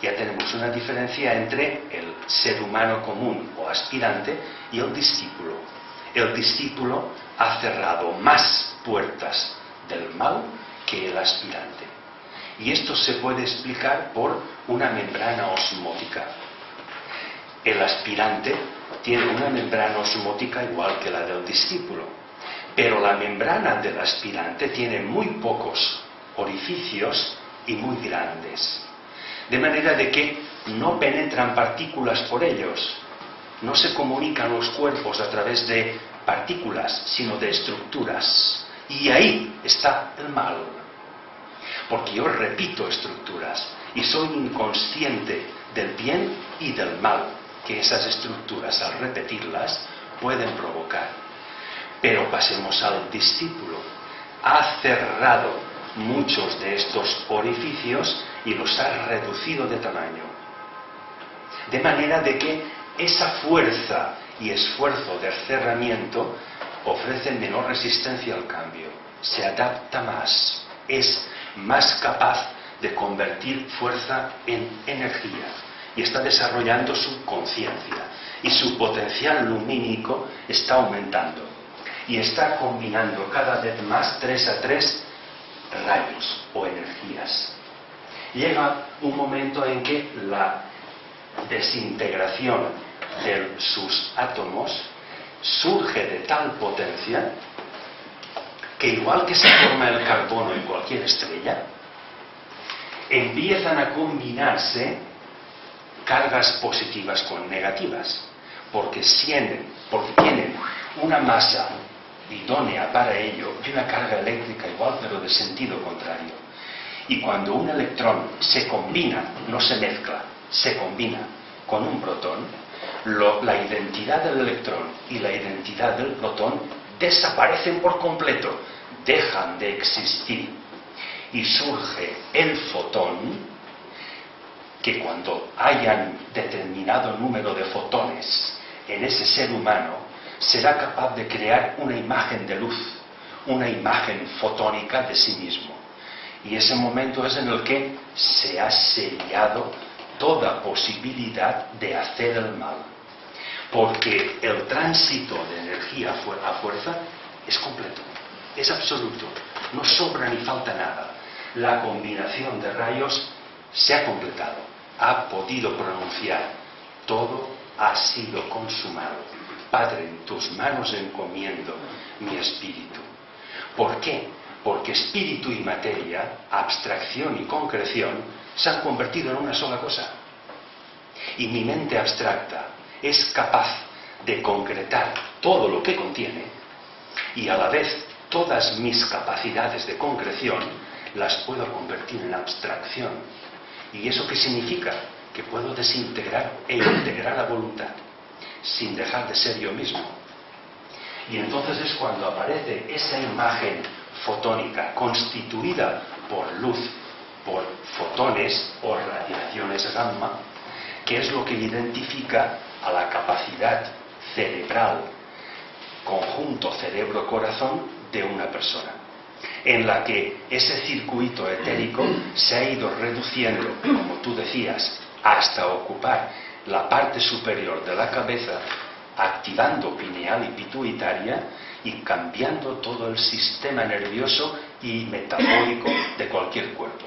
Ya tenemos una diferencia entre el ser humano común o aspirante y el discípulo. el discípulo ha cerrado más puertas del mal que el aspirante. Y esto se puede explicar por una membrana osmótica. El aspirante tiene una membrana osmótica igual que la del discípulo, pero la membrana del aspirante tiene muy pocos orificios y muy grandes, de manera de que no penetran partículas por ellos, no se comunican los cuerpos a través de partículas, sino de estructuras. Y ahí está el mal, porque yo repito estructuras y soy inconsciente del bien y del mal que esas estructuras, al repetirlas, pueden provocar. Pero pasemos al discípulo. Ha cerrado muchos de estos orificios y los ha reducido de tamaño, de manera de que esa fuerza y esfuerzo de cerramiento ofrece menor resistencia al cambio, se adapta más, es más capaz de convertir fuerza en energía y está desarrollando su conciencia y su potencial lumínico está aumentando y está combinando cada vez más 3 a 3 rayos o energías. Llega un momento en que la desintegración de sus átomos surge de tal potencia que, igual que se forma el carbono en cualquier estrella, empiezan a combinarse cargas positivas con negativas, porque tienen una masa idónea para ello y una carga eléctrica igual, pero de sentido contrario. Y cuando un electrón se combina, no se mezcla, se combina con un protón, la identidad del electrón y la identidad del protón desaparecen por completo, dejan de existir, y surge el fotón, que cuando hayan determinado número de fotones en ese ser humano, será capaz de crear una imagen de luz, una imagen fotónica de sí mismo. Y ese momento es en el que se ha sellado toda posibilidad de hacer el mal, porque el tránsito de energía a fuerza es completo, es absoluto, no sobra ni falta nada. La combinación de rayos se ha completado, ha podido pronunciar: todo ha sido consumado. Padre, en tus manos encomiendo mi espíritu. ¿Por qué? Porque espíritu y materia, abstracción y concreción, se han convertido en una sola cosa. Y mi mente abstracta es capaz de concretar todo lo que contiene, y a la vez todas mis capacidades de concreción las puedo convertir en abstracción. ¿Y eso qué significa? Que puedo desintegrar e integrar la voluntad sin dejar de ser yo mismo. Y entonces es cuando aparece esa imagen fotónica constituida por luz, por fotones o radiaciones gamma, que es lo que identifica a la capacidad cerebral, conjunto cerebro-corazón de una persona, en la que ese circuito etérico se ha ido reduciendo, como tú decías, hasta ocupar la parte superior de la cabeza, activando pineal y pituitaria y cambiando todo el sistema nervioso y metabólico de cualquier cuerpo.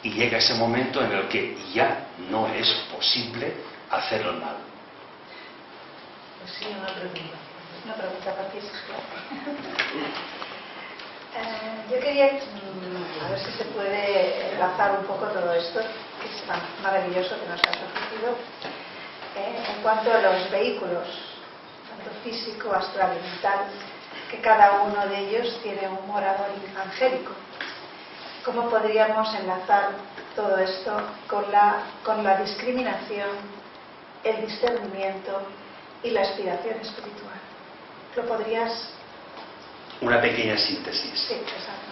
Y llega ese momento en el que ya no es posible hacer el mal. Pues sí, una pregunta para ti, yo quería a ver si se puede enlazar un poco todo esto, que es tan maravilloso que nos has ofrecido, en cuanto a los vehículos, tanto físico, astral y mental, que cada uno de ellos tiene un morador angélico. ¿Cómo podríamos enlazar todo esto con la discriminación, el discernimiento y la aspiración espiritual? ¿Lo podrías...? Una pequeña síntesis. Sí, exactamente.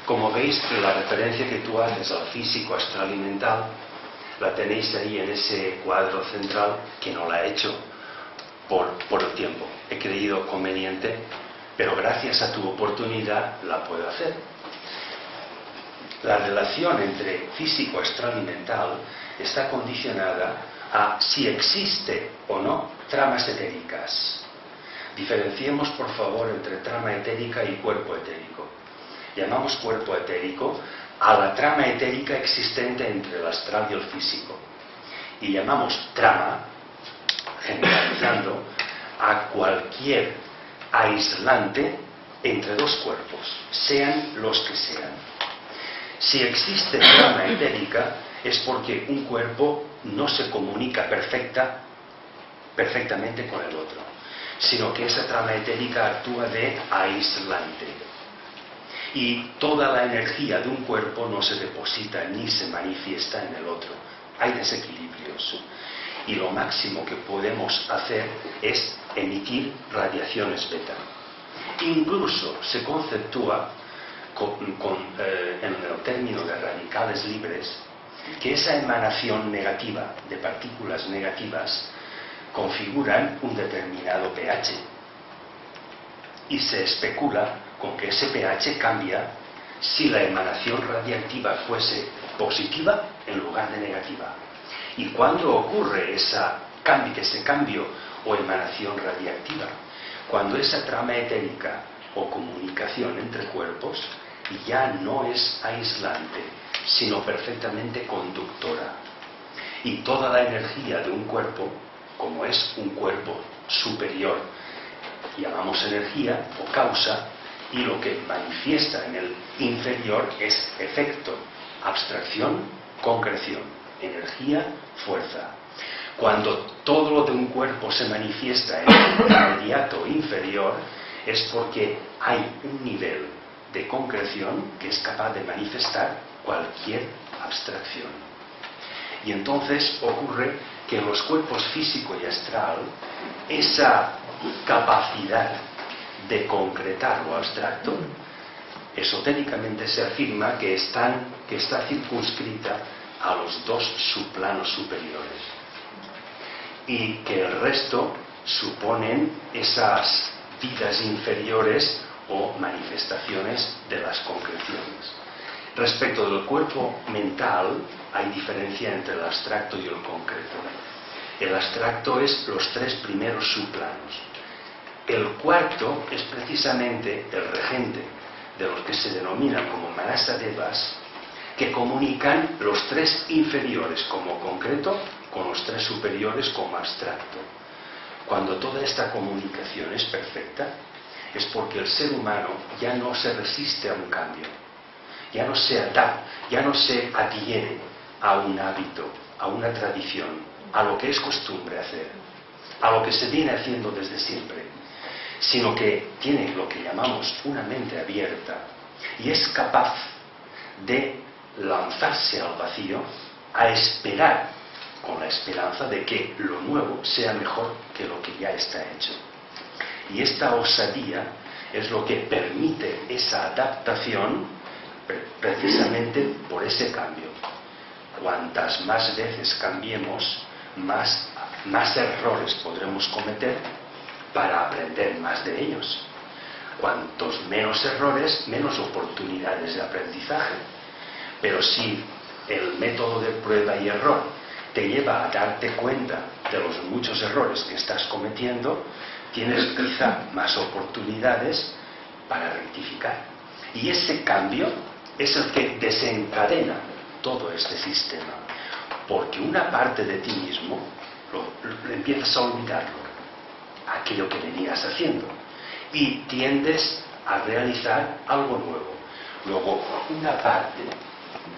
Como veis, la referencia que tú haces al físico, astral y mental, la tenéis ahí en ese cuadro central, que no la he hecho por el tiempo. He creído conveniente, pero gracias a tu oportunidad la puedo hacer. La relación entre físico, astral y mental está condicionada a si existe o no tramas etéricas. Diferenciemos, por favor, entre trama etérica y cuerpo etérico. Llamamos cuerpo etérico a la trama etérica existente entre el astral y el físico. Y llamamos trama, generalizando, a cualquier aislante entre dos cuerpos, sean los que sean. Si existe trama etérica es porque un cuerpo no se comunica perfectamente con el otro, sino que esa trama etérica actúa de aislante. Y toda la energía de un cuerpo no se deposita ni se manifiesta en el otro. Hay desequilibrios. Y lo máximo que podemos hacer es emitir radiaciones beta. Incluso se conceptúa en el término de radicales libres que esa emanación negativa de partículas negativas configuran un determinado pH. Y se especula con que ese pH cambia si la emanación radiactiva fuese positiva en lugar de negativa. Y cuando ocurre ese cambio o emanación radiactiva, cuando esa trama etérica o comunicación entre cuerpos ya no es aislante, sino perfectamente conductora. Y toda la energía de un cuerpo, como es un cuerpo superior, llamamos energía o causa, y lo que manifiesta en el inferior es efecto, abstracción, concreción, energía, fuerza. Cuando todo lo de un cuerpo se manifiesta en el inmediato inferior, es porque hay un nivel de concreción que es capaz de manifestar cualquier abstracción. Y entonces ocurre que en los cuerpos físico y astral, esa capacidad de concretar lo abstracto, esotéricamente se afirma que está circunscrita a los dos subplanos superiores, y que el resto suponen esas vidas inferiores o manifestaciones de las concreciones. Respecto del cuerpo mental, hay diferencia entre el abstracto y el concreto. El abstracto es los tres primeros subplanos. El cuarto es precisamente el regente de los que se denominan como Manasadevas, que comunican los tres inferiores como concreto con los tres superiores como abstracto. Cuando toda esta comunicación es perfecta, es porque el ser humano ya no se resiste a un cambio, ya no se adapta, ya no se adhiere a un hábito, a una tradición, a lo que es costumbre hacer, a lo que se viene haciendo desde siempre, sino que tiene lo que llamamos una mente abierta y es capaz de lanzarse al vacío a esperar con la esperanza de que lo nuevo sea mejor que lo que ya está hecho. Y esta osadía es lo que permite esa adaptación precisamente por ese cambio. Cuantas más veces cambiemos, más errores podremos cometer para aprender más de ellos. Cuantos menos errores, menos oportunidades de aprendizaje. Pero si el método de prueba y error te lleva a darte cuenta de los muchos errores que estás cometiendo, tienes quizá más oportunidades para rectificar. Y ese cambio es el que desencadena todo este sistema. Porque una parte de ti mismo empiezas a olvidarlo, aquello que venías haciendo, y tiendes a realizar algo nuevo. Luego, una parte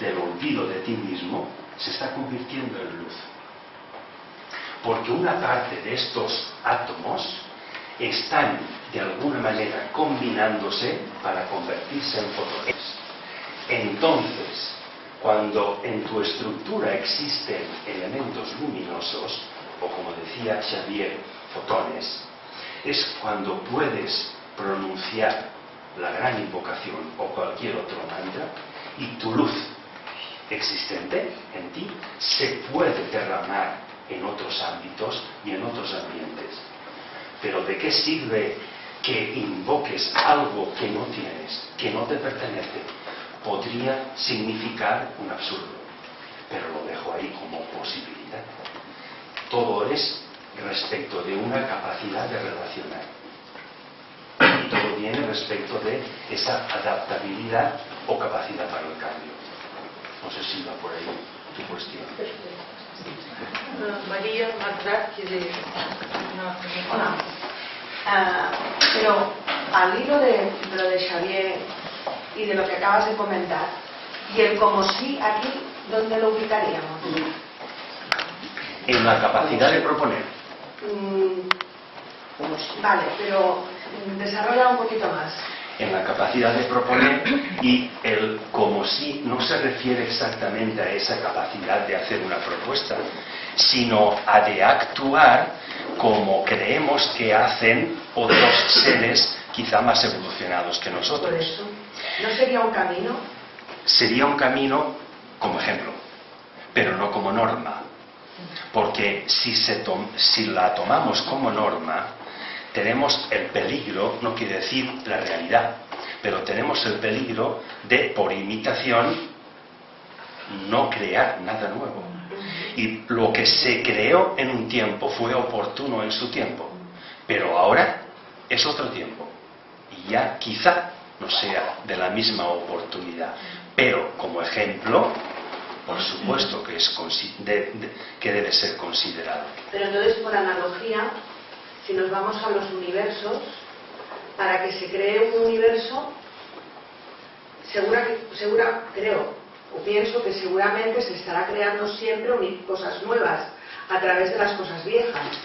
del olvido de ti mismo se está convirtiendo en luz. Porque una parte de estos átomos están de alguna manera combinándose para convertirse en fotones. Entonces, cuando en tu estructura existen elementos luminosos, o como decía Xavier, fotones, es cuando puedes pronunciar la gran invocación o cualquier otro mantra y tu luz existente en ti se puede derramar en otros ámbitos y en otros ambientes. Pero ¿de qué sirve que invoques algo que no tienes, que no te pertenece? Podría significar un absurdo, pero lo dejo ahí como posibilidad. todo es respecto de una capacidad de relacionar. Y todo viene respecto de esa adaptabilidad o capacidad para el cambio. No sé si va por ahí tu cuestión. María Magdar quiere una pregunta. Hola. Pero al hilo de lo de Xavier y de lo que acabas de comentar, y el como sí aquí, ¿dónde lo ubicaríamos? En la capacidad de proponer. Vale, pero desarrolla un poquito más. En la capacidad de proponer, y el como si no se refiere exactamente a esa capacidad de hacer una propuesta, sino a de actuar como creemos que hacen otros seres quizá más evolucionados que nosotros. Por eso, ¿no sería un camino? Sería un camino como ejemplo, pero no como norma, porque si la tomamos como norma, tenemos el peligro, no quiere decir la realidad, pero tenemos el peligro de, por imitación, no crear nada nuevo. Y lo que se creó en un tiempo fue oportuno en su tiempo, pero ahora es otro tiempo. Y ya quizá no sea de la misma oportunidad, pero como ejemplo, por supuesto que, que debe ser considerado. Pero entonces, por analogía, si nos vamos a los universos, para que se cree un universo, pienso que seguramente se estará creando siempre cosas nuevas a través de las cosas viejas.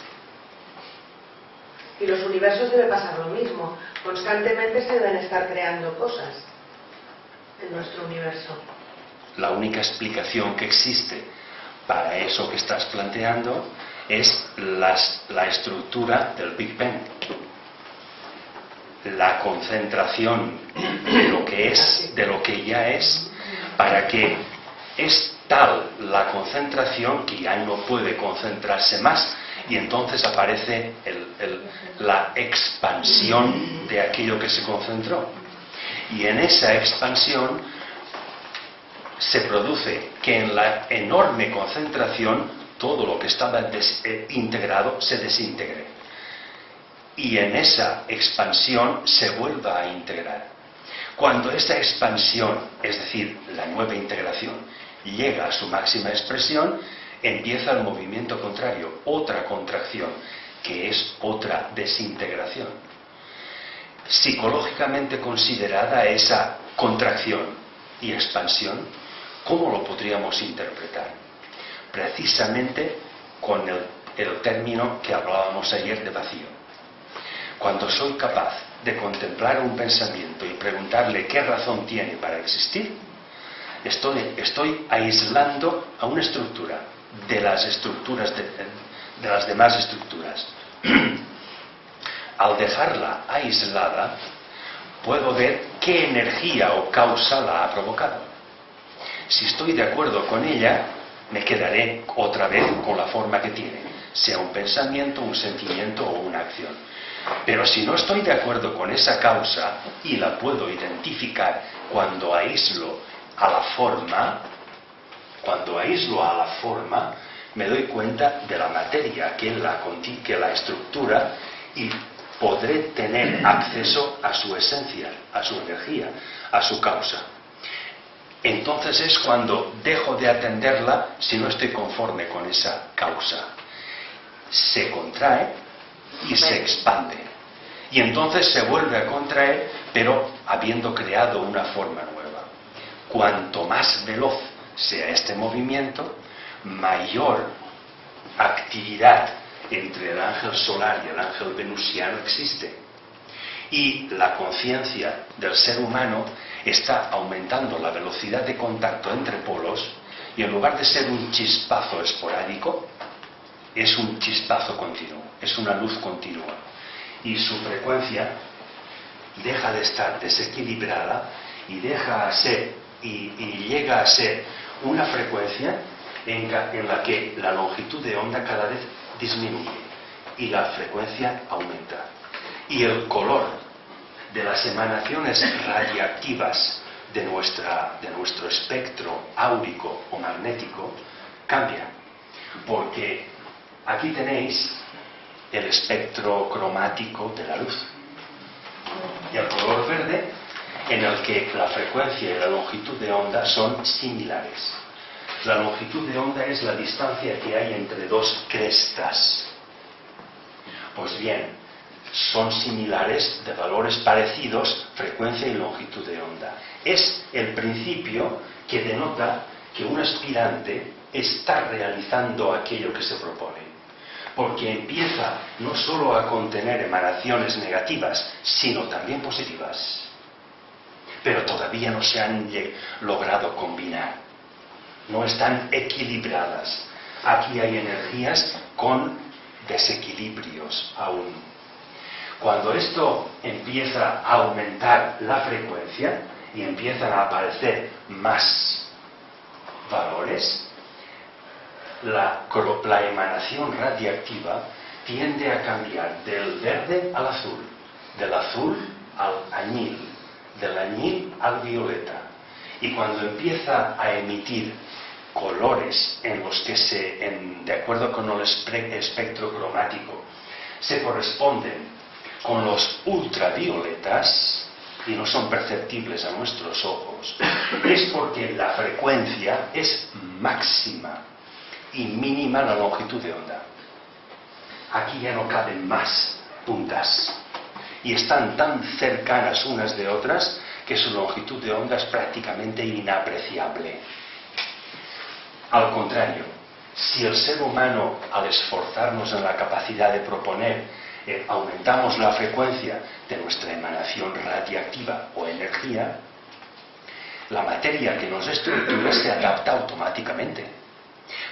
Y los universos debe pasar lo mismo. Constantemente se deben estar creando cosas en nuestro universo. La única explicación que existe para eso que estás planteando es la estructura del Big Bang. La concentración de lo que es, de lo que ya es, para que es tal la concentración que ya no puede concentrarse más, y entonces aparece la expansión de aquello que se concentró. Y en esa expansión se produce que en la enorme concentración todo lo que estaba integrado se desintegre. Y en esa expansión se vuelva a integrar. Cuando esa expansión, es decir, la nueva integración, llega a su máxima expresión, empieza el movimiento contrario, otra contracción, que es otra desintegración. Psicológicamente considerada esa contracción y expansión, ¿cómo lo podríamos interpretar? Precisamente con el término que hablábamos ayer de vacío. Cuando soy capaz de contemplar un pensamiento y preguntarle qué razón tiene para existir, estoy aislando a una estructura de las estructuras de las demás estructuras. Al dejarla aislada, puedo ver qué energía o causa la ha provocado. Si estoy de acuerdo con ella, me quedaré otra vez con la forma que tiene, sea un pensamiento, un sentimiento o una acción. Pero si no estoy de acuerdo con esa causa y la puedo identificar cuando aíslo a la forma, me doy cuenta de la materia que la estructura, y podré tener acceso a su esencia, a su energía, a su causa. Entonces es cuando dejo de atenderla si no estoy conforme con esa causa. Se contrae y se expande. Y entonces se vuelve a contraer, pero habiendo creado una forma nueva. Cuanto más veloz sea este movimiento, mayor actividad entre el ángel solar y el ángel venusiano existe. Y la conciencia del ser humano está aumentando la velocidad de contacto entre polos, y en lugar de ser un chispazo esporádico, es un chispazo continuo, es una luz continua. Y su frecuencia deja de estar desequilibrada y llega a ser una frecuencia en la que la longitud de onda cada vez disminuye y la frecuencia aumenta. Y el color de las emanaciones radiactivas de nuestro espectro áurico o magnético cambia, porque Aquí tenéis el espectro cromático de la luz. Y el color verde, en el que la frecuencia y la longitud de onda son similares. La longitud de onda es la distancia que hay entre dos crestas. Pues bien, son similares, de valores parecidos, frecuencia y longitud de onda. Es el principio que denota que un aspirante está realizando aquello que se propone, porque empieza no solo a contener emanaciones negativas, sino también positivas, pero todavía no se han logrado combinar, no están equilibradas. Aquí hay energías con desequilibrios aún. Cuando esto empieza a aumentar la frecuencia y empiezan a aparecer más valores, la emanación radiactiva tiende a cambiar del verde al azul, del azul al añil, del añil al violeta. Y cuando empieza a emitir colores en los que de acuerdo con el espectro cromático, se corresponden con los ultravioletas y no son perceptibles a nuestros ojos, es porque la frecuencia es máxima y mínima la longitud de onda. Aquí ya no caben más puntas y están tan cercanas unas de otras que su longitud de onda es prácticamente inapreciable. Al contrario, si el ser humano, al esforzarnos en la capacidad de proponer, aumentamos la frecuencia de nuestra emanación radiactiva o energía, la materia que nos estructura se adapta automáticamente.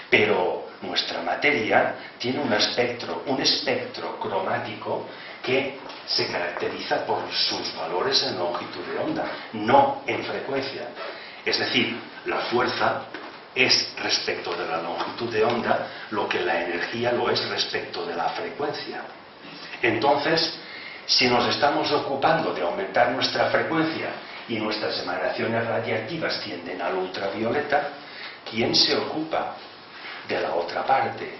Pero nuestra materia tiene un espectro cromático que se caracteriza por sus valores en longitud de onda, no en frecuencia. Es decir, la fuerza es respecto de la longitud de onda lo que la energía lo es respecto de la frecuencia. Entonces, si nos estamos ocupando de aumentar nuestra frecuencia y nuestras emanaciones radiactivas tienden al ultravioleta, ¿quién se ocupa de la otra parte?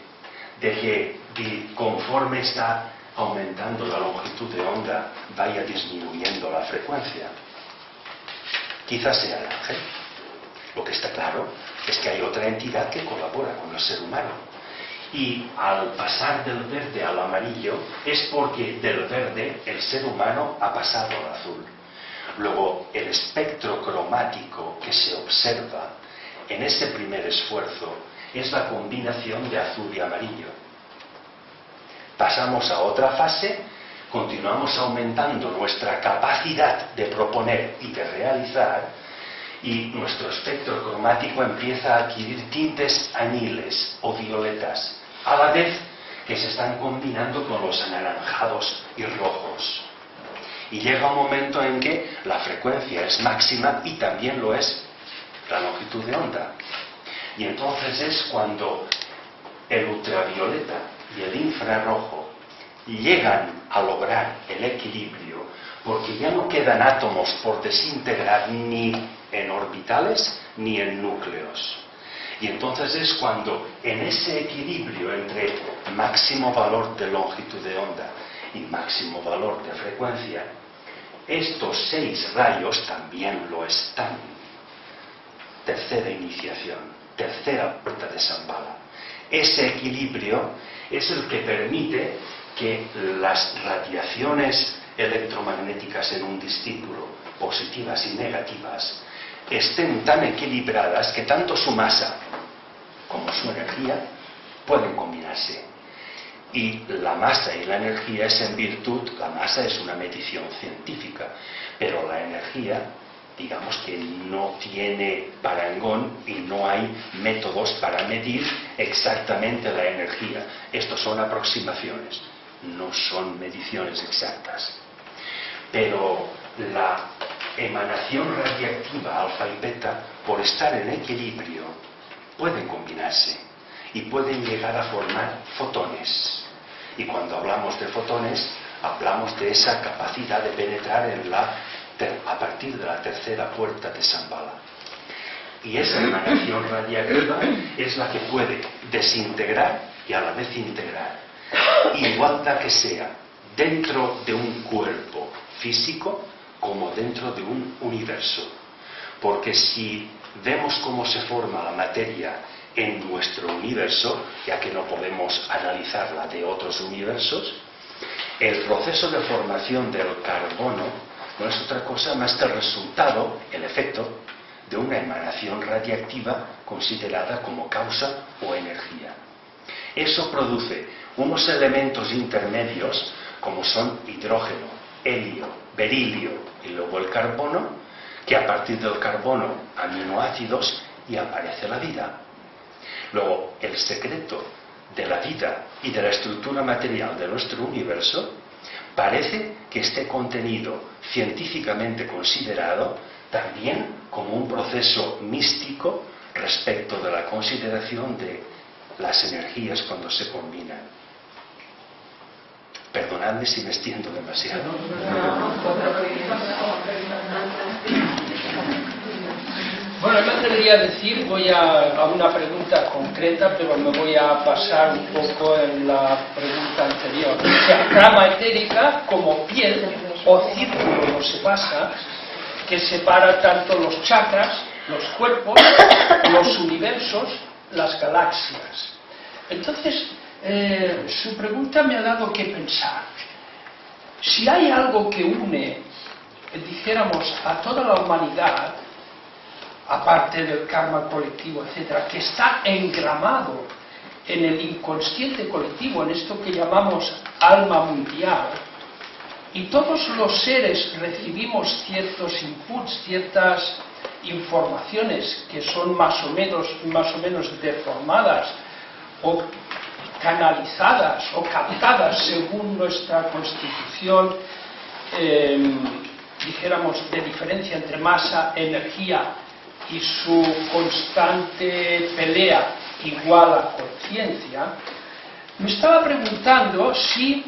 De que conforme está aumentando la longitud de onda vaya disminuyendo la frecuencia. Quizás sea el ángel. Lo que está claro es que hay otra entidad que colabora con el ser humano. Y al pasar del verde al amarillo es porque del verde el ser humano ha pasado al azul. Luego, el espectro cromático que se observa en ese primer esfuerzo es la combinación de azul y amarillo. Pasamos a otra fase, continuamos aumentando nuestra capacidad de proponer y de realizar, y nuestro espectro cromático empieza a adquirir tintes añiles o violetas, a la vez que se están combinando con los anaranjados y rojos. Y llega un momento en que la frecuencia es máxima y también lo es la longitud de onda. Y entonces es cuando el ultravioleta y el infrarrojo llegan a lograr el equilibrio, porque ya no quedan átomos por desintegrar ni en orbitales ni en núcleos. Y entonces es cuando en ese equilibrio entre máximo valor de longitud de onda y máximo valor de frecuencia, estos 6 rayos también lo están. Tercera iniciación, tercera puerta de Shambhala. Ese equilibrio es el que permite que las radiaciones electromagnéticas en un discípulo, positivas y negativas, estén tan equilibradas que tanto su masa como su energía pueden combinarse. Y la masa y la energía es en virtud, la masa es una medición científica, pero la energía, digamos que no tiene parangón y no hay métodos para medir exactamente la energía. Estos son aproximaciones, no son mediciones exactas. Pero la emanación radiactiva alfa y beta, por estar en equilibrio, pueden combinarse y pueden llegar a formar fotones. Y cuando hablamos de fotones, hablamos de esa capacidad de penetrar a partir de la tercera puerta de Shambhala. Y esa emanación radiactiva es la que puede desintegrar y a la vez integrar. Igualdad que sea dentro de un cuerpo físico como dentro de un universo. Porque si vemos cómo se forma la materia en nuestro universo, ya que no podemos analizarla de otros universos, el proceso de formación del carbono no es otra cosa más que el resultado, el efecto, de una emanación radiactiva considerada como causa o energía. Eso produce unos elementos intermedios como son hidrógeno, helio, berilio y luego el carbono, que a partir del carbono aminoácidos y aparece la vida. Luego, el secreto de la vida y de la estructura material de nuestro universo parece que esté contenido, científicamente considerado, también como un proceso místico respecto de la consideración de las energías cuando se combinan. Perdonadme si me extiendo demasiado. Bueno, me atrevería a decir, voy a una pregunta concreta, pero me voy a pasar un poco en la pregunta anterior. O sea, trama etérica como piel o círculo, no se pasa, que separa tanto los chakras, los cuerpos, los universos, las galaxias. Entonces, su pregunta me ha dado que pensar. Si hay algo que une, dijéramos, a toda la humanidad, aparte del karma colectivo, etcétera, que está engramado en el inconsciente colectivo, en esto que llamamos alma mundial, y todos los seres recibimos ciertos inputs, ciertas informaciones que son más o menos deformadas o canalizadas o captadas según nuestra constitución, dijéramos, de diferencia entre masa, energía y su constante pelea igual a conciencia. Me estaba preguntando si,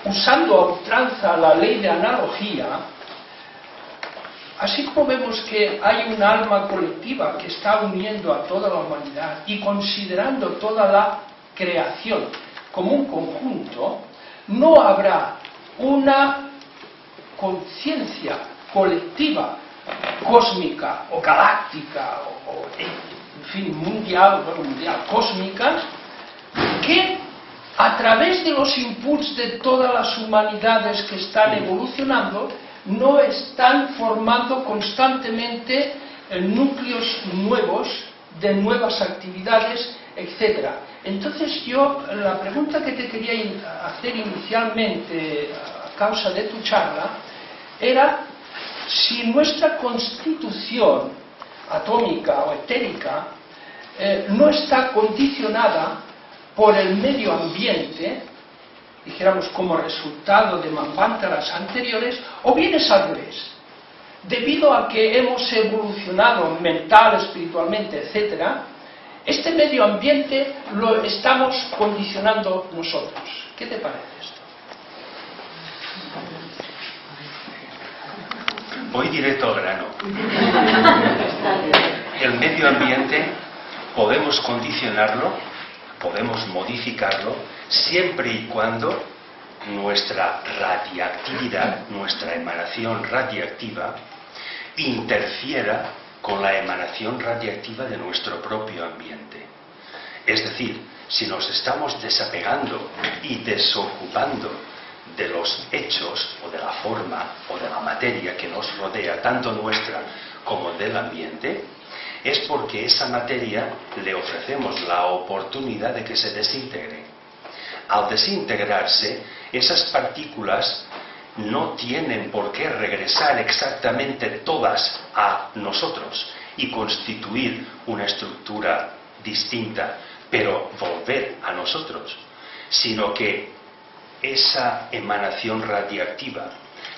usando a ultranza la ley de analogía, así como vemos que hay un alma colectiva que está uniendo a toda la humanidad y considerando toda la creación como un conjunto, no habrá una conciencia colectiva, cósmica o galáctica o en fin, mundial, cósmica, que a través de los inputs de todas las humanidades que están evolucionando, no están formando constantemente núcleos nuevos de nuevas actividades, etc. Entonces yo, la pregunta que te quería hacer inicialmente a causa de tu charla era si nuestra constitución atómica o etérica no está condicionada por el medio ambiente, dijéramos como resultado de manvántaras anteriores, o bien es al revés. Debido a que hemos evolucionado mental, espiritualmente, etc., este medio ambiente lo estamos condicionando nosotros. ¿Qué te parece esto? Voy directo al grano. El medio ambiente podemos condicionarlo, podemos modificarlo, siempre y cuando nuestra radiactividad, nuestra emanación radiactiva, interfiera con la emanación radiactiva de nuestro propio ambiente. Es decir, si nos estamos desapegando y desocupando de los hechos o de la forma o de la materia que nos rodea, tanto nuestra como del ambiente, es porque esa materia le ofrecemos la oportunidad de que se desintegre. Al desintegrarse, esas partículas no tienen por qué regresar exactamente todas a nosotros y constituir una estructura distinta, pero volver a nosotros, sino que esa emanación radiactiva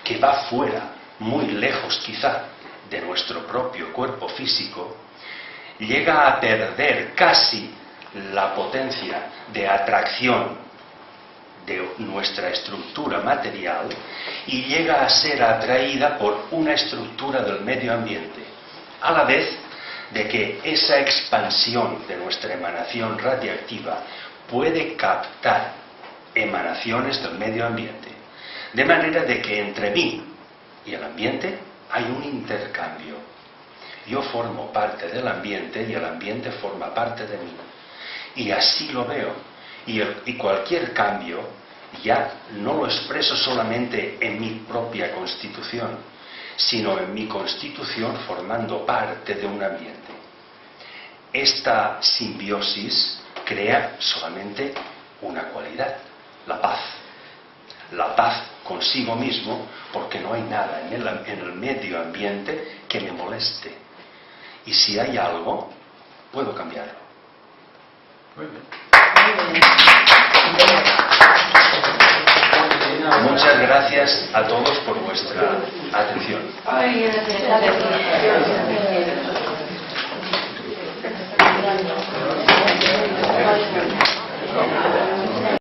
que va fuera, muy lejos quizá de nuestro propio cuerpo físico, llega a perder casi la potencia de atracción de nuestra estructura material y llega a ser atraída por una estructura del medio ambiente, a la vez de que esa expansión de nuestra emanación radiactiva puede captar emanaciones del medio ambiente, de manera de que entre mí y el ambiente hay un intercambio. Yo formo parte del ambiente y el ambiente forma parte de mí. Y así lo veo. Y cualquier cambio ya no lo expreso solamente en mi propia constitución, sino en mi constitución formando parte de un ambiente. Esta simbiosis crea solamente una cualidad, la paz. La paz consigo mismo, porque no hay nada en el medio ambiente que me moleste. Y si hay algo, puedo cambiarlo. Muy bien. Muchas gracias a todos por vuestra atención. Ay, gracias.